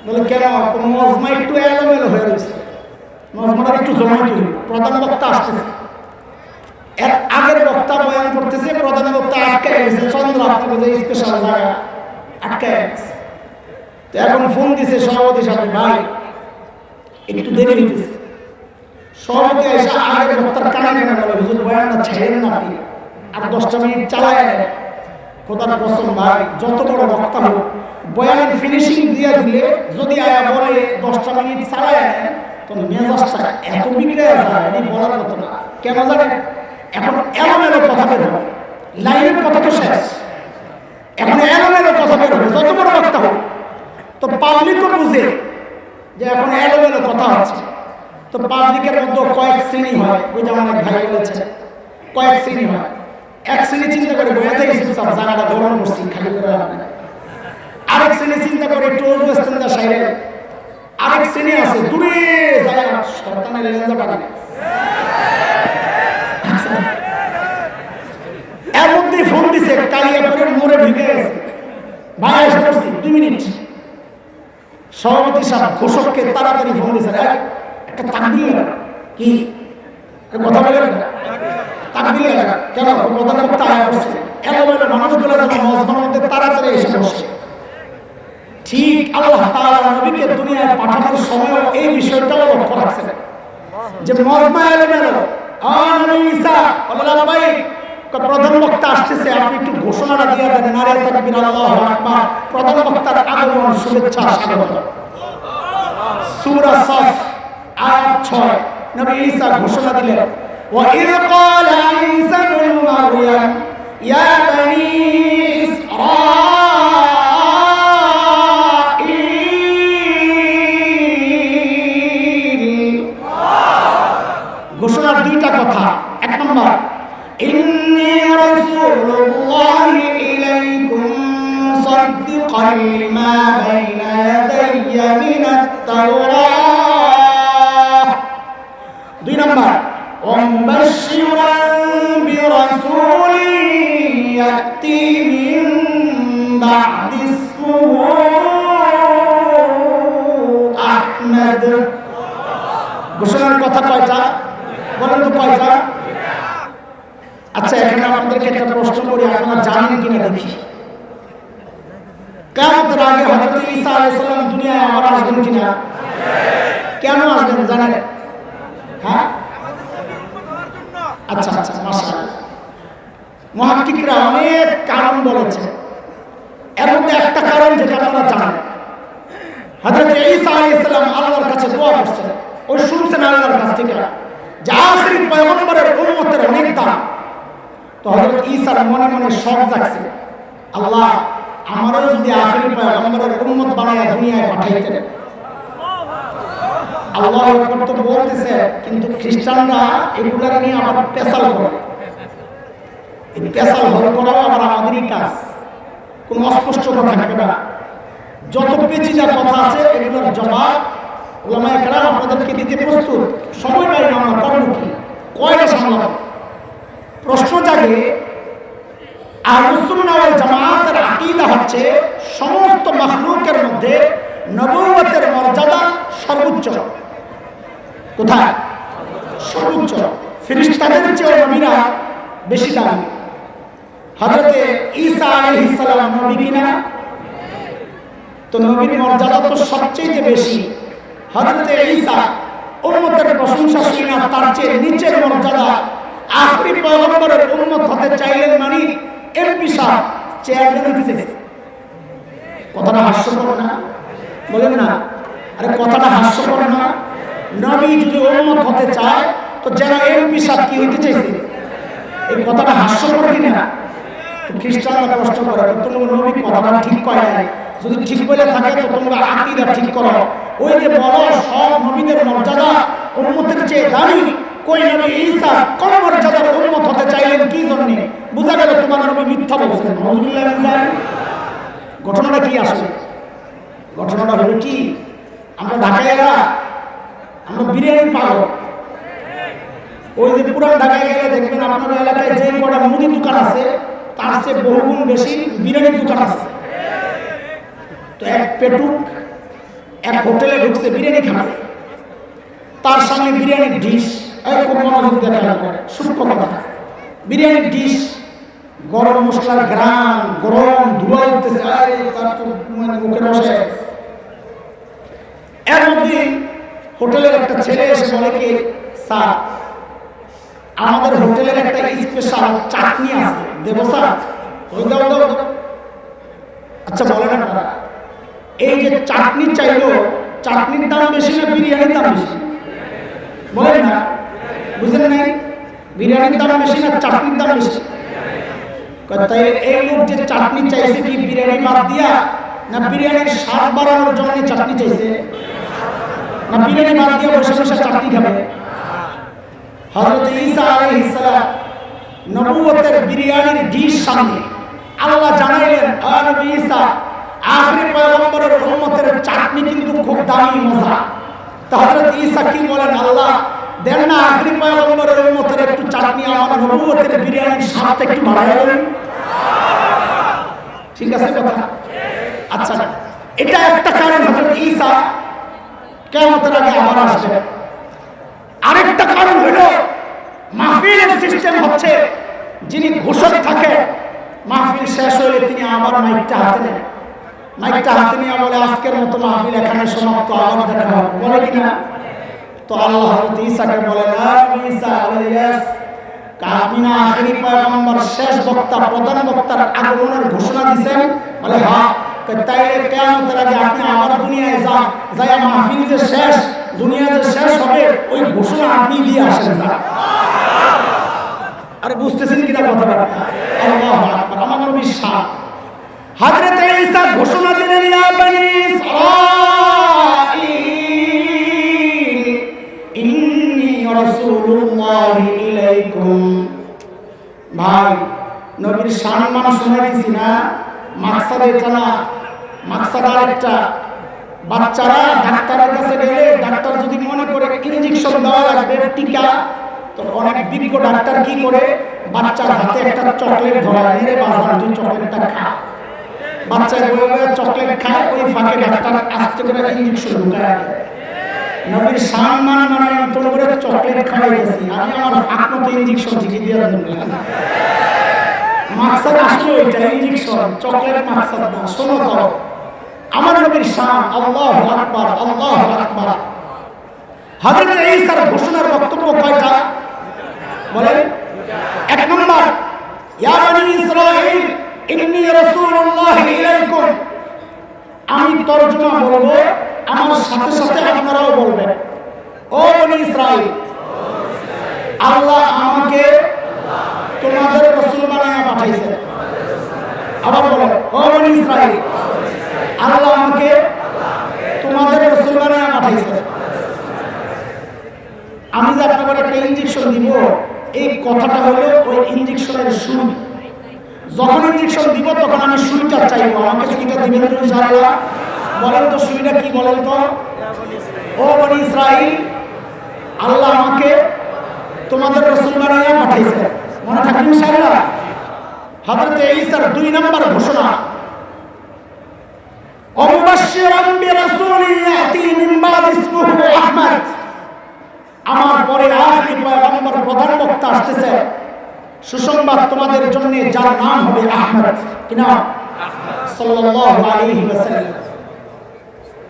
A: বলে কেন? মজমা একটু এলোমেলো হয়ে রয়েছে, মজমাটা একটু জমা তুলি। প্রধান বক্তা আসতেছে, এর আগের বক্তা বয়ান করতেছে, প্রধান বক্তা আটকায় গেছে। চন্দ্র আপনাকে স্পেশাল জায়গা আটকায় গেছে। তো এখন ফোন দিছে সভাপতি সাহেব, ভাই একটু দেরি হইতেছে। সভাপতি এসে আগের বক্তার কানে কানে বলে, হুজুর বয়ানটা ছেড়েন না আপনি, আর 10টা মিনিট চালায় নেন। খোদার কসম ভাই, যত বড় বক্তা হোক বয়ানের ফিনিশিং দিয়ে দিলে যদি আয়া বলে 10টা মিনিট চালায় নেন, তো মেজাজটা এত বিগড়ে যায় এটি বলার মতো না। কেন জানেন? এখন এলোমেলো কথা বের হবে, লাইনের কথা তো শেষ, এখন এলোমেলো কথা বের হবে যত বড় বক্তা হোক। তো পাবলিকও বুঝে যে এখন এলোমেলো কথা হচ্ছে। তো পাবলিকের মধ্যে কয়েক শ্রেণী হয়, ওই যে আমার এক ভাই বলেছে কয়েক শ্রেণী হয়। এক শ্রেণী চিন্তা করে বইয়াতে গেছি সব জায়গাটা গরম করছি খালি করে রাখবে। আরেক শ্রেণী চিন্তা করে একটু অজবেস্তেন্দা সাইরে। আরেক শ্রেণী আছে দূরে যায় শয়তানের লেঞ্জা পারে। এর মধ্যে ফোন দিছে কালিয়াপুরের মোড়ে ঢুকে গেছে, ভাই এসে করছি 2 মিনিট। সভাপতি সাহেব ঘোষককে তাড়াতাড়ি ফোন দিছে, একটা তাকবীর লাগা। কি কথা বলেন না? তাকবীর লাগা কেন? প্রধান বক্তা আয়া করছে, এলোমেলো মানুষগুলো যেন মজমার মধ্যে তাড়াতাড়ি এসে বসে। ঠিক আল্লাহ তাআলা নবীকে দুনিয়ায় পাঠানোর সময় এই বিষয়টাও লক্ষ্য রাখছেন যে মজমা এলোমেলো। নবী ঈসা আল্লাহ ভাই প্রধান বক্তা আসতেছে, আপনি একটু ঘোষণাটা দিয়ে দেন, নারে তাকবীর আল্লাহু আকবার, প্রধান বক্তার আগমন শুভেচ্ছা স্বাগত। সূরা সফ আয়াত 6 নবী ঈসা ঘোষণা দিলেন, ওয়া ইয ক্বালা ঈসা ইবনু মারইয়াম ইয়া বনি ইসরাঈল। ঘোষণার দুইটা কথা। এক নম্বর, ইন্নী রাসূলুল্লাহি ইলাইকুম মুসাদ্দিকান লিমা বাইনা ইয়াদাইয়া মিনাত তাওরাত। 2 নম্বর, ওয়া মুবাশশিরান বিরাসূলিন ইয়াতি মিন বা'দি ইসমিহি আহমদ। ঘোষণার কথা কয়টা? বলেন তো কয়টা? আচ্ছা, এখানে আপনাদেরকে একটা প্রশ্ন করি, আপনারা জানেন কিনা দেখি। কিয়ামতের আগে হযরত ঈসা আলাইহিস সালাম দুনিয়ায় আবার আসবেন কিনা? কেন আসবেন জানেন? হ্যাঁ, আচ্ছা আচ্ছা, মাশাআল্লাহ। মুহাক্কিকরা অনেক কারণ বলেছে, এর মধ্যে একটা কারণ যেটা আপনারা জানেন, হযরত ঈসা আলাইহিস সালাম আল্লাহর কাছে দোয়া করছেন, ওই শুনছেন আল্লাহর কাছ থেকে যে আখিরি পয়গম্বরের উম্মতের অনেক দাম। তো হযরত ঈসার মনে মনে শখ জাগছে, আল্লাহ আমারও যদি আখিরি পয়গম্বরের উম্মত বানায়া দুনিয়ায় পাঠাইতেন। আল্লাহ আকবার তো বলতেছে, কিন্তু খ্রিস্টানরা এগুলার নিয়ে আবার পেশাল করে। এই পেশাল হল করাও আবার আমাদেরই কাজ, কোনো অস্পষ্টতা থাকবে না। যত পেঁচিদা কথা আছে এগুলোর জবাব উলামায়ে কেরাম আপনাদেরকে দিতে প্রস্তুত। সময় পাই না আমরা, করব কি, কয়টা সামলাবো? প্রশ্ন জাগে, আহলুস সুন্নাহ ওয়াল জামাতের আকীদা হচ্ছে সমস্ত মাখলুকের মধ্যে নবুয়তের মর্যাদা সর্বোচ্চ। কোথায়? সর্বোচ্চ। ফেরেশতাদের চেয়ে নবীরা বেশি দামি। হযরতে ঈসা আলাইহিস সালাম নবী কিনা? তো নবীর মর্যাদা তো সবচেয়ে বেশি। হযরতে ঈসা উম্মতের প্রশংসা শুনি না, তার চেয়ে নিচের মর্যাদা। আখিরি পয়গম্বরের উম্মত হতে চাইলেন মানে এমপি সাহেব চেয়ারম্যান হতে। কথাটা হাস্যকর না? বলেন না, আরে কথাটা হাস্যকর না? নবী যদি উম্মত হতে চায় তো যারা এমপি সাহেব কি হইতে চাইছে? এই কথাটা হাস্যকর কিনা? খ্রিস্টানরা প্রশ্ন করে, তোমরা নবী কথাটা ঠিক কয় নাই, যদি ঠিক বলে থাকে তো তোমরা আকীদা ঠিক করো। ওই যে বলো সব নবীদের মর্যাদা উম্মতের চেয়ে দামি, কই নবী ঈসা কম মর্যাদার উম্মত হতে চাইলেন কি জন্য? বুঝা গেল তোমার নবী মিথ্যা বলছেন। ঘটনাটা কি আসলে? ঘটনাটা হলো কি, আমরা ঢাকাইয়ারা আমরা বিরিয়ানির পাগল। ওই যে পুরান ঢাকায় গেলে দেখবেন আপনার এলাকায় যে কটা মুদি দোকান আছে তার চেয়ে বহুগুণ বেশি বিরিয়ানির দোকান আছে। তো এক পেটুক এক হোটেলে ঢুকছে বিরিয়ানি খাবে, তার সামনে বিরিয়ানির ডিশ, খুব মনোযোগ দেখা সূক্ষ্ম কথা, বিরিয়ানির ডিশ, গরম মশলার গ্রাম, গরম ধোঁয়া উঠতেছে, তার তো মুখে বসে। এর মধ্যে হোটেলের একটা ছেলে এসে বলে কি, স্যার আমাদের হোটেলের একটা স্পেশাল চাটনি আছে, দেবো স্যার? দাও দাও। আচ্ছা বলেন আপনারা, এই যে চাটনি চাইলো, চাটনির দাম বেশি না বিরিয়ানির দাম বেশি? বলেন না, বুঝলেন নাই? বিরিয়ানির দাম বেশি না চাটনির দাম বেশি? তাই এই লোক যে চাটনি চাইছে কি বিরিয়ানি বাদ দিয়া, না বিরিয়ানির স্বাদ বাড়ানোর জন্য চাটনি চাইছে, না বিরিয়ানি বাদ দিয়া বসে বসে চাটনি খাবে? হযরত ঈসা আলাইহিস সালাম নবুয়তের বিরিয়ানির ডিশ সামনে আল্লাহ জানাইলেন, নবী ঈসা আখিরি পয়গম্বরের উম্মতের চাটনি কিন্তু খুব দামি মজা। তো হযরত ঈসা কি বলেন, আল্লাহ দেন না আখিরি পয়গম্বরের উম্মতের একটু চাটনি, আমার নবুয়তের বিরিয়ানির স্বাদটা একটু বাড়ায় দেন। ঠিক আছে কথা? আচ্ছা, এটা একটা কারণ হযরত ঈসা কিয়ামতের আগে আবার আসবে। আরেকটা কারণ হলো মাহফিলের সিস্টেম হচ্ছে, যিনি ঘোষক থাকে মাহফিল শেষ হলে তিনি আবার মাইকটা হাতে নেন, মাইকটা হাতে নিয়ে বলে আজকের মতো মাহফিল এখানে সমাপ্ত, আবার দেখা হবে, বলে কিনা? তো আল্লাহ হযরত ঈসাকে বলে, ঈসা আপনি না আখিরি পয়গম্বর শেষ বক্তা প্রধান বক্তার আগমনের ঘোষণা দিয়েছেন? বলে হ্যাঁ। তাইলে কিয়ামতের আগে আপনি আবার দুনিয়ায় যান, যাইয়া মাহফিল যে শেষ, দুনিয়া যে শেষ হবে ওই ঘোষণা আপনি দিয়ে আসেন না। আরে বুঝতেছেন কিনা কথাটা? আল্লাহু আকবার, আমার নবীর শান। হযরত ঈসা ঘোষণা দিলেন, ইয়া বনি ইসরাঈল ইন্নী রাসূলুল্লাহি ইলাইকুম। ভাই নবীর সম্মান শুনাইতেছি না, মাকসাদ এটা না, মাকসাদ আরেকটা। বাচ্চারা ডাক্তারের কাছে গেলে ডাক্তার যদি মনে করে ইনজেকশন দেওয়া লাগবে, টিকা, তো অনেক বিজ্ঞ ডাক্তার কি করে, বাচ্চার হাতে একটা চকলেট ধরায়, মেরে বাজার তুই চকলেটটা খা। বাচ্চা চকলেট খায়, ওই ফাঁকে ডাক্তার আস্তে করে ইনজেকশন ঢুকায়। নবীর সম্মান মানে তোর করে চকলেট খাওয়াইতেছি, আমি আমার ফাঁক মতো ইনজেকশন ঠিকই দিয়ে দিলাম। মাকসাদ আসলে ওইটা, ইনজেকশন, চকলেট মাকসাদ না। শোনো তো আমার নবীর শান, আল্লাহু আকবার, আল্লাহু আকবার। হযরত ঈসার ঘোষণার বক্তব্য কয়টা বলেন? এক নম্বর, ইয়া বনি ইসরাঈল ইন্নী রাসূলুল্লাহ ইলাইকুম। আমি তরজমা বলবো, আমার সাথে সাথে আপনারাও বলবেন। ও বনি ইসরাঈল, আল্লাহ আমাকে তোমাদের রাসূল বানায়া পাঠাইছে। আবার বলেন, ও বনি ইসরাঈল, আল্লাহ আমাকে তোমাদের রাসূল বানায়া পাঠাইছে। আমি যে আপনাদের একটা ইনজেকশন দিব, এই কথাটা হলো ওই ইনজেকশনের সুই। যখন ইনজেকশন দিব তখন আমি সুইটা চাইবো, আমাকে সুইটা দিবেন তো ইনশাআল্লাহ? বলেন তো সুইটা কি, বলেন তো। ও বনি ইসরাঈল, আল্লাহ আমাকে তোমাদের রাসূল বানায়া পাঠাইছে। মনে থাকবে ইনশাআল্লাহ? হযরত ঈসার 2 নম্বর ঘোষণা, অমুবাশশিরান বিরাসূলিন ইয়াতি মিন বাদ ইসমুহু আহমদ। আমার পরে আখির পয়গম্বর প্রধান বক্তা আসতেছে, সুসংবাদ তোমাদের জন্য, যার নাম হবে আহমদ। কি নাম? সাল্লাল্লাহু আলাইহি ওয়াসাল্লাম।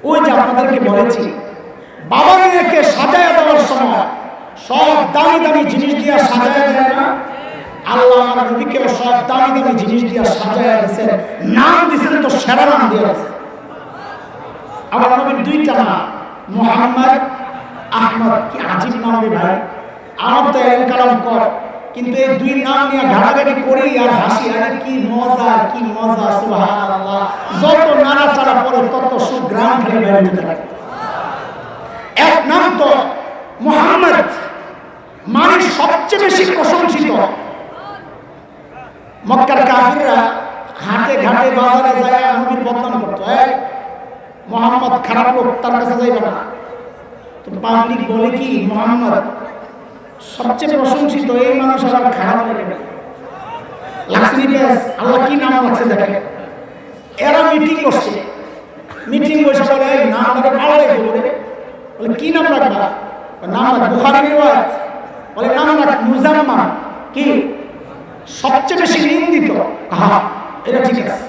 A: ওই যে আপনাদেরকে বলেছি, বাবা মেয়েকে সাজায়া দেওয়ার সময় সব দামি দামি জিনিস দিয়ে সাজায়া দেয় না? আল্লাহ আমার নবীকেও সব দামি দামি জিনিস দিয়ে সাজায়া দিয়েছেন, নাম দিয়েছেন তো সেরা নাম দিয়ে দিয়েছেন। আমার নবীর 2টা নাম, মুহাম্মদ, আহমদ। কি আজীব নাম রে ভাই! আমার তো এলম কালাম কর, কিন্তু এই 2 নাম নিয়ে ঘাটাঘাটি করি আর হাসি। আরে কি মজা, কি মজা! সুবহানাল্লাহ। যত নাড়াচাড়া পড়ে তত সুগ্রাম খালি বেরোতে থাকে। এক নাম তো মুহাম্মদ, মানে সবচেয়ে বেশি প্রশংসিত। মক্কার কাফিররা হাটে ঘাটে বাজারে যায় নবীর বদনাম করতো, মুহাম্মদ খারাপ লোক, তার কাছে যাইবে না। তো পাবলিক বলে কি, মুহাম্মদ সবচেয়ে প্রশংসিত, এই মানুষ আবার খারাপ লাগে। আল্লাহ কি নাম রাখছে দেখেন। এরা মিটিং করছে, মিটিং বসে বলে এই নাম ধরে পাল্লাই বলে, বলে কি নাম রাখবা? নাম রাখ বুখারীর রিওয়ায়াত, বলে নাম রাখ মুজাম্মাম। কি সবচেয়ে বেশি নিন্দিত? হ্যাঁ, এটা ঠিক আছে।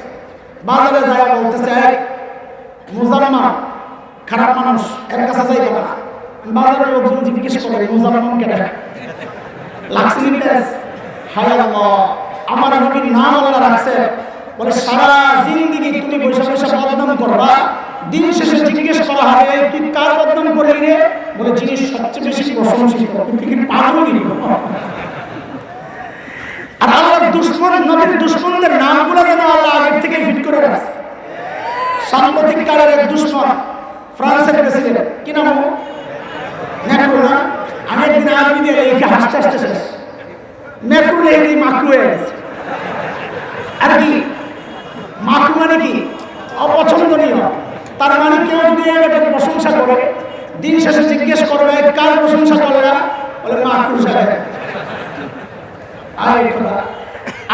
A: বাজারে যায় বলতেছে মুজাম্মাম খারাপ মানুষ, এর কাছে যাইবে না। বাজারের লোকজন জিজ্ঞেস করে মুজাম্মাম কেন লাগছে? হায় আল্লাহ, আমার নবীর নাম আল্লাহ রাখছে। বলে সারা জিন্দেগি তুমি বসে বসে বদনাম করবা, দিন শেষে জিজ্ঞেস করা হবে তুই কার বদনাম করলি রে? বলে যিনি সবচেয়ে বেশি প্রশংসিত। তুই কি পাগল নাকি? আর আল্লাহর দুশমন, নবীর দুশমনদের নামগুলো যেন আল্লাহ আগের থেকে ফিট করে রাখছে। সাম্প্রতিক কালের এক দুশমন ফ্রান্সের প্রেসিডেন্ট, কি নাম? ম্যাক্রো না? আমি একদিন আরবি দিয়ে লিখে হাসতে হাসতে শেষ। ম্যাক্রো লেখি মাকরু হয়ে গেছে। আর কি মাকরু মানে কি? অপছন্দনীয়। তার মানে কেউ যদি এটার প্রশংসা করে, দিন শেষে জিজ্ঞেস করবে কার প্রশংসা করলা? বলে মাকরু সাহেব।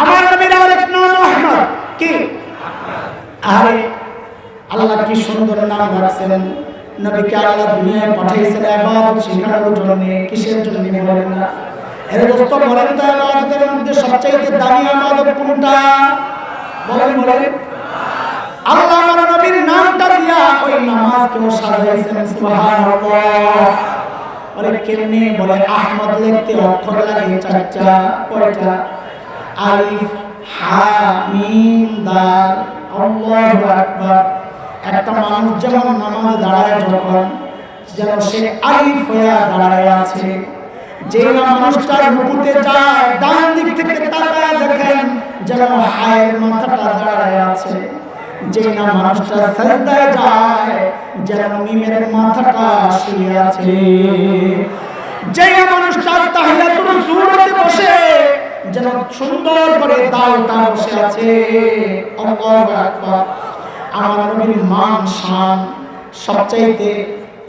A: আমার নবীর আরেক নাম আহমদ। কি? আরে আল্লাহ কি সুন্দর নাম রাখছেন। নবীকে আল্লাহ দুনিয়ায় পাঠিয়েছেন ইবাদত শেখানোর জন্য। কিসের জন্য বলেন না? এর দোস্ত বলেন তো, ইবাদতের মধ্যে সবচেয়ে দামি ইবাদত কোনটা? বলেন বলেন। আল্লাহ আমার নবীর নামটা দিয়া ওই নামাজকেও সাজাইছেন। সুবহানাল্লাহ। বলে কেমনে? বলে আহমদ লিখতে অক্ষর লাগে 4টা। কয়টা? আলিফ, হা, মিম, দাল। আল্লাহু আকবার। একটা মানুষ যেমন নামাজে দাঁড়ায় যখন, যেন সে আলিফ হয়ে দাঁড়ায় আছে। যে মানুষটা রুকুতে যায় ডান দিক থেকে তাকায় দেখেন যেন হায়ের মাথাটা দাঁড়ায় আছে। যে মানুষটা সাজদায় যায় যেন মিমের মাথাটা শুয়ে আছে। যে মানুষটা তাহিয়াতুল সূরাতে বসে যেন সুন্দর করে দালটা বসে আছে। আল্লাহু আকবার। আমার নবীর মান শান সবচাইতে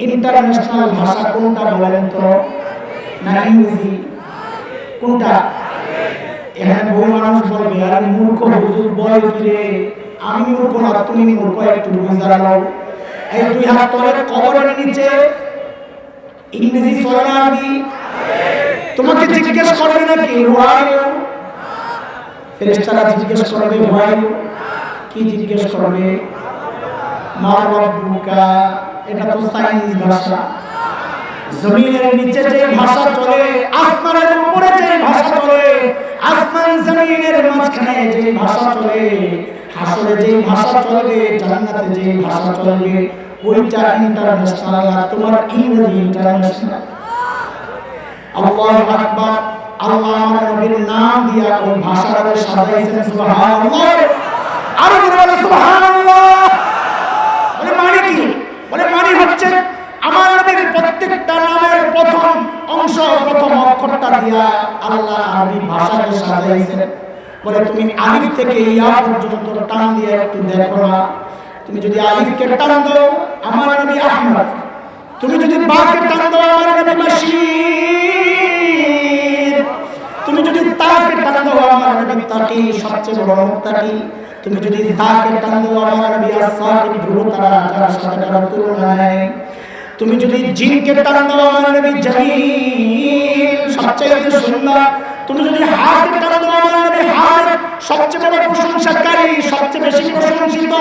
A: ইন্টারন্যাশনাল ভাষা কোনটা বলেন তো? না ইংরেজি? কোনটা? এখানে বহু মানুষ বলবে আরে মূর্খ হুজুর বলে কি রে? আমি মূর্খ না, তুমি মূর্খ, একটু বুঝে দাঁড়াও। এই 2 হাত তোলে কবরের নিচে ইংরেজি চলে না? আরবি? তোমাকে জিজ্ঞেস করবে নাকি হোয়াই? ফেরেশতারা জিজ্ঞেস করবে হোয়াই? কি জিজ্ঞেস করবে? মা রাব্বুকা। এটা তো চাইনিজ ভাষা। জমিনের নিচে যে ভাষা চলে, আসমানের উপরে যে ভাষা চলে, আসমান জমিনের মাঝখানে যে ভাষা চলে, হাসরে যে ভাষা চলবে, জান্নাতে যে ভাষা চলবে, ওইটা ইন্টারন্যাশনাল না, তোমার ইংরেজি ইন্টারন্যাশনাল। আল্লাহু আকবার। আল্লাহ আমার নবীর নাম দিয়া ওই ভাষাটাকে সাজাইছেন। সুবহানাল্লাহ। আর বলে সুবহানাল্লাহ। বলে মানে কি? বলে মানে হচ্ছে আমার নবীর প্রত্যেকটা নামের প্রথম অংশ, প্রথম অক্ষরটা দিয়া আল্লাহ আরবি ভাষাকে সাজাইছেন। বলে তুমি আলিফ থেকে ইয়া পর্যন্ত টান দিয়ে একটু দেখো না। তুমি যদি আলিফকে টান দাও আমার নবী আহমদ, তুমি যদি বাকে টান দাও আমার নবী বাশীর, তুমি যদি তাকে টান দাও আমার নবী তাকি, সবচেয়ে বড় মুত্তাকি, তুমি যদি তাকে টান দাও আমার নবী as-সাকিব, ধ্রুবতারা যার সাথে কারো তুলনা নাই, তুমি যদি জিনকে টান দাও আমার নবী জামিল, সবচেয়ে সুন্দর, তুমি যদি হাকে টান দাও আমার নবী হাদ, সবচেয়ে বড় প্রশংসাকারী, সবচেয়ে বেশি প্রশংসিত,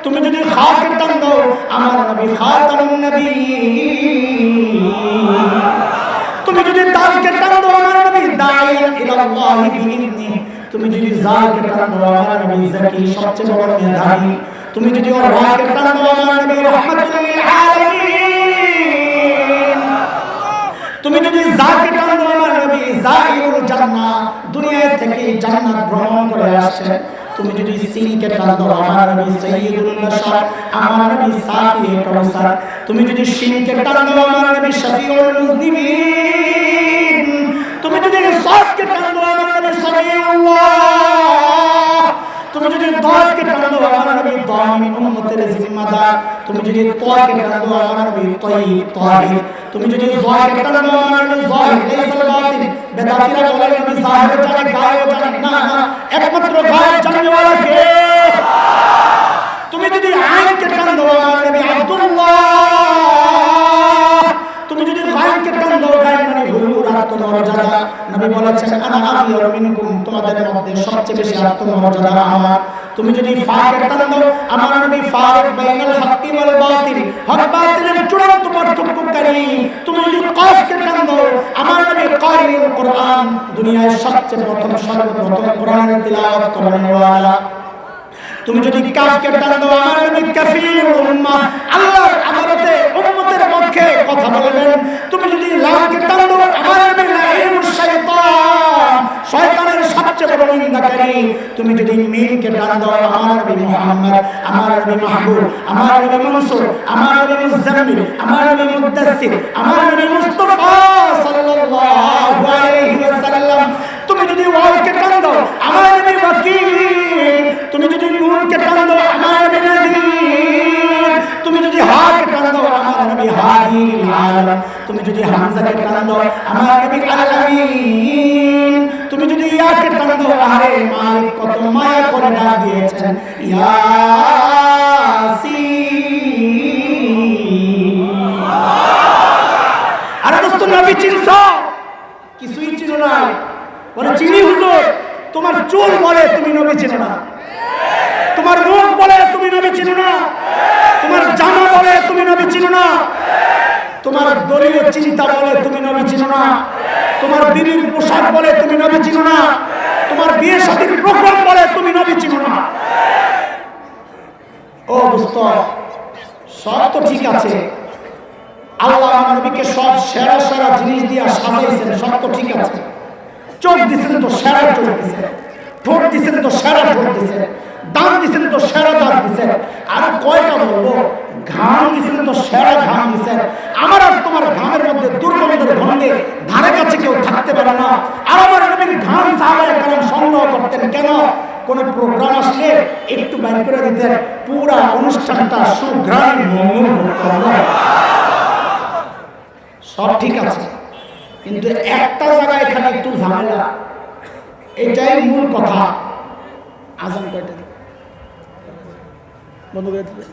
A: তুমি যদি হাকে টান দাও আমার নবী খাতামুন নবীয়্যিন, তুমি যদি দালকে টান দাও আমার নবী দাঈয়ান ইলাল্লাহি বিইذনি, তুমি যদি জাকে টান দাও আমার নবী যাকি, সবচেয়ে বড় মেধাবী, তুমি যদি রাকে টান দাও আমার নবী রাহমাতুল লিল আলামিন, তুমি যদি যাকে টান দাও আমার নবী যায়িরুল জান্নাহ, দুনিয়া থেকে জান্নাত ভ্রমণ করে আসে, তুমি যদি সিনকে টান দাও আমার নবী সাইয়্যিদুল বাশার, আমার নবী সাকি কাউসার, তুমি যদি শিনকে টান দাও আমার নবী শাফিউল মুজনিবিন, তুমি যদি সাদকে টান দাও আমার নবী সামিউল্লাহ, তুমি যদি দালকে টান দাও আমার নবী দামিন উম্মতের জিম্মাদার, তুমি যদি তাকে টান দাও আমার নবী তাইয়্যিব তাহির, তুমি যদি যাকে টান দাও আমার নবী যাহির লাইসাল বাতিল, বেদাতিরা বলে নবী যাহির জানে গায়েব জানে না, না, একমাত্র গায়েব জাননে ওয়ালা কে? তুমি যদি আইনকে টান দাও আমার নবী আব্দুল্লাহ, তুমি যদি গায়বকে টান দাও, গায়ব মানে হুজুর আত্মমর্যাদা, নবী বলেছেন আনা আবিয়ার মিনকুম, তোমাদের মধ্যে সবচেয়ে বেশি আত্মমর্যাদা আমার। তুমি যদি ফাকে টান দাও আমার নবী ফারিক বাইনাল হাক্কি ওয়াল বাতিল, হক বাতিলের চূড়ান্ত পার্থক্যকারী, তুমি যদি কাফকে টান দাও আমার নবী কারিউল কোরআন, দুনিয়ার সবচেয়ে প্রথম সর্বপ্রথম কোরআনের তিলাওয়াত করানোওয়ালা, তুমি যদি কাফকে টান দাও আমার নবী কাফিরুল উম্মাহ, আল্লাহর আদালতে উম্মতের পক্ষে কথা বলবেন, তুমি যদি লামকে টান দাও আমার নবী লাঈনুশ শাইতান, শয়তানের সবচেয়ে বড় নিন্দাকারী, তুমি যদি মিমকে টান দাও আমার নবী মুহাম্মদ, আমার নবী মাহবুব, আমার নবী মনসুর, আমার নবী মুজাম্মিল, আমার নবী মুদ্দাসসির, আমার নবী মুস্তাফা সাল্লাল্লাহু আলাইহি ওয়াসাল্লাম, তুমি যদি ওয়াওকে টান দাও আমার নবী ওয়াকিল, তুমি যদি নুনকে টান দাও আমার নবী নাযীর, তুমি যদি হাকে টান দাও আমার নবী হাদিল আলাম, তুমি যদি হামজাকে টান দাও আমার নবী আল আমিন, তুমি যদি ইয়াকে টান দাও আরে মালিক কত মায়া করে ডাক দিয়েছেন ইয়াসিন। আরে দোস্ত নবী চিনছো? কিছুই চিনো না। বলে চিনি হুজুর। তোমার চুল বলে তুমি নবী চিনো না, তোমার মুখ বলে তুমি নবী চিনো না, তোমার জামা বলে তুমি নবী চিনো না, তোমার দলীয় চিন্তা বলে তুমি নবী চিনো না, তোমার বিবির পোশাক বলে তুমি নবী চিনো না, তোমার বিয়ে শাদীর প্রোগ্রাম বলে তুমি নবী চিনো না। ও দোস্ত, সব তো ঠিক আছে, আল্লাহ আমার নবীকে সব সেরা সেরা জিনিস দিয়ে সাজাইছেন, সব তো ঠিক আছে, চোখ দিছেন তো সেরা চোখ দিছেন, ঠোঁট দিছেন তো সেরা ঠোঁট দিছেন, দাঁত দিছেন তো সেরা দাঁত দিছেন, আর কয়টা বলবো, ঘাম দিছেন তো সেরা ঘাম দিছেন। আমার আর তোমার ঘামের মধ্যে দুর্গন্ধের গন্ধে ধারে কাছে কেউ থাকতে পারে না। আর আমার নবীর ঘাম সাহাবায়ে কেরাম সংগ্রহ করতেন কেন? কোন প্রোগ্রাম আসলে একটু বাইর করে দিতেন, পুরা অনুষ্ঠানটা সুঘ্রাণে মঙ্গল করতে হবে। সব ঠিক আছে, কিন্তু একটা জায়গায় এখানে একটু ঝামেলা, এটাই মূল কথা। আজান কয়টা বন্ধ করে দিতে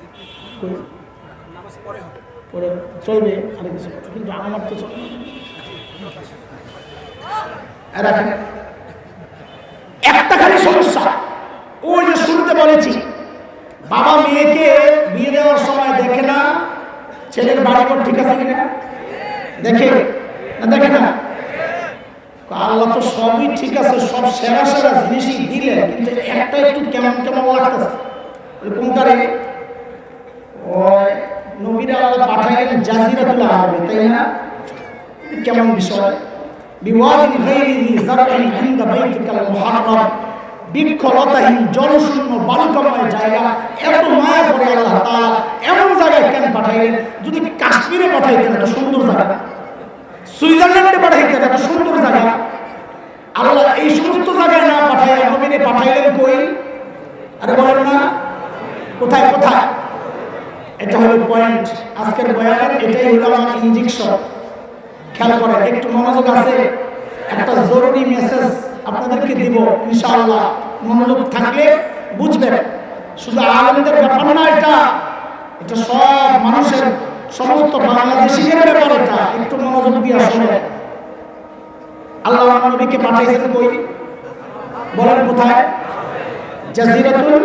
A: পরে চলবে আর কিছু, কিন্তু আমার তো চলবে। একটা খালি সমস্যা, ওই যে শুরুতে বলেছি, বাবা মেয়েকে বিয়ে দেওয়ার সময় দেখে না ছেলের বাড়িঘর ঠিক আছে কিনা, দেখে না দেখে না? আল্লাহ তো সবই ঠিক আছে, সব সেরা সেরা জিনিসই দিলেন, কিন্তু একটা একটু কেমন কেমন লাগতেছে। কোনটা রে? ওই নবীরা আল্লাহ পাঠাইলেন জাজিরাতুল আরবে, তাই না? কেমন বিষয়? বিওয়াদিন গায়রিহি যারইন ইনদা বাইতিকাল মুহাররম, বৃক্ষলতাহীন জলশূন্য বালুকাময় জায়গা। এত মায়া করে আল্লাহ তাআলা এমন জায়গায় কেন পাঠাইলেন? যদি কাশ্মীরে পাঠাইতেন এত সুন্দর জায়গা, সুইজারল্যান্ডে পাঠাইতেন এত সুন্দর জায়গা, আল্লাহ এই সমস্ত জায়গায় না পাঠাইয়া নবীরে পাঠাইলেন কই? আরে বলেন না, কোথায় কোথায়? এটা হলো পয়েন্ট আজকের বয়ানের, এটাই হলো আমার ইনজেকশন। খেয়াল করেন, একটু মনোযোগ আছে। একটা জরুরি মেসেজ আপনাদেরকে দিব ইনশাআল্লাহ, মনোযোগ থাকলে বুঝবেন। শুধু আলেমদের ব্যাপার না, এটা এটা সব মানুষের, সমস্ত বাংলাদেশিদের ব্যাপার। এটা একটু মনোযোগ দিয়ে শুনে। আল্লাহ নবীকে পাঠাইছেন কই? বলেন কোথায়? জাজিরাতুল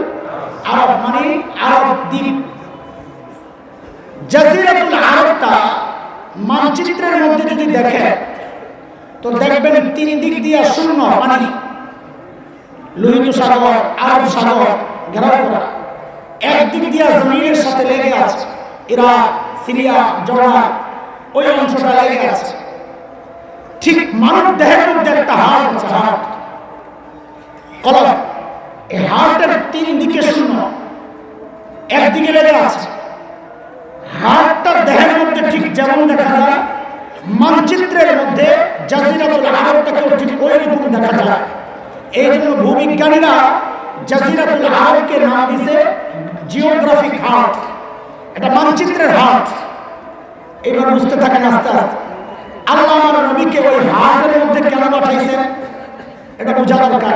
A: আরব, মানে আরব দ্বীপ। জাজিরাতুল আরবটা মানচিত্রের মধ্যে যদি দেখেন তো দেখবেন তিন দিক দিয়ে শূন্য পানি, লোহিত সাগর, আরব সাগর ঘেরাও করা। একদিক দিয়ে জমিনের সাথে লেগে আছে ইরাক, সিরিয়া, জর্ডান, ওই অংশটা লেগে আছে। ঠিক মানব দেহের মধ্যে একটা হার্ট আছে, হার্ট কলব। এই হার্টের তিন দিকে শূন্য, একদিকে লেগে আছে। হার্টটা দেহের মধ্যে ঠিক যেমন দেখা যায়, মানচিত্রের মধ্যে জাজিরাতুল আরবটাকেও ঠিক ওই রকম দেখা যায়। এই জন্য ভূবিজ্ঞানীরা জাজিরাতুল আরবকে নাম দিয়েছে জিওগ্রাফিক হার্ট। এটা মানচিত্রের হার্ট। এবার বুঝতে থাকেন আস্তে আস্তে আল্লাহ আমার নবীকে ওই হার্টের মধ্যে কেন পাঠাইছেন, এটা বোঝা দরকার।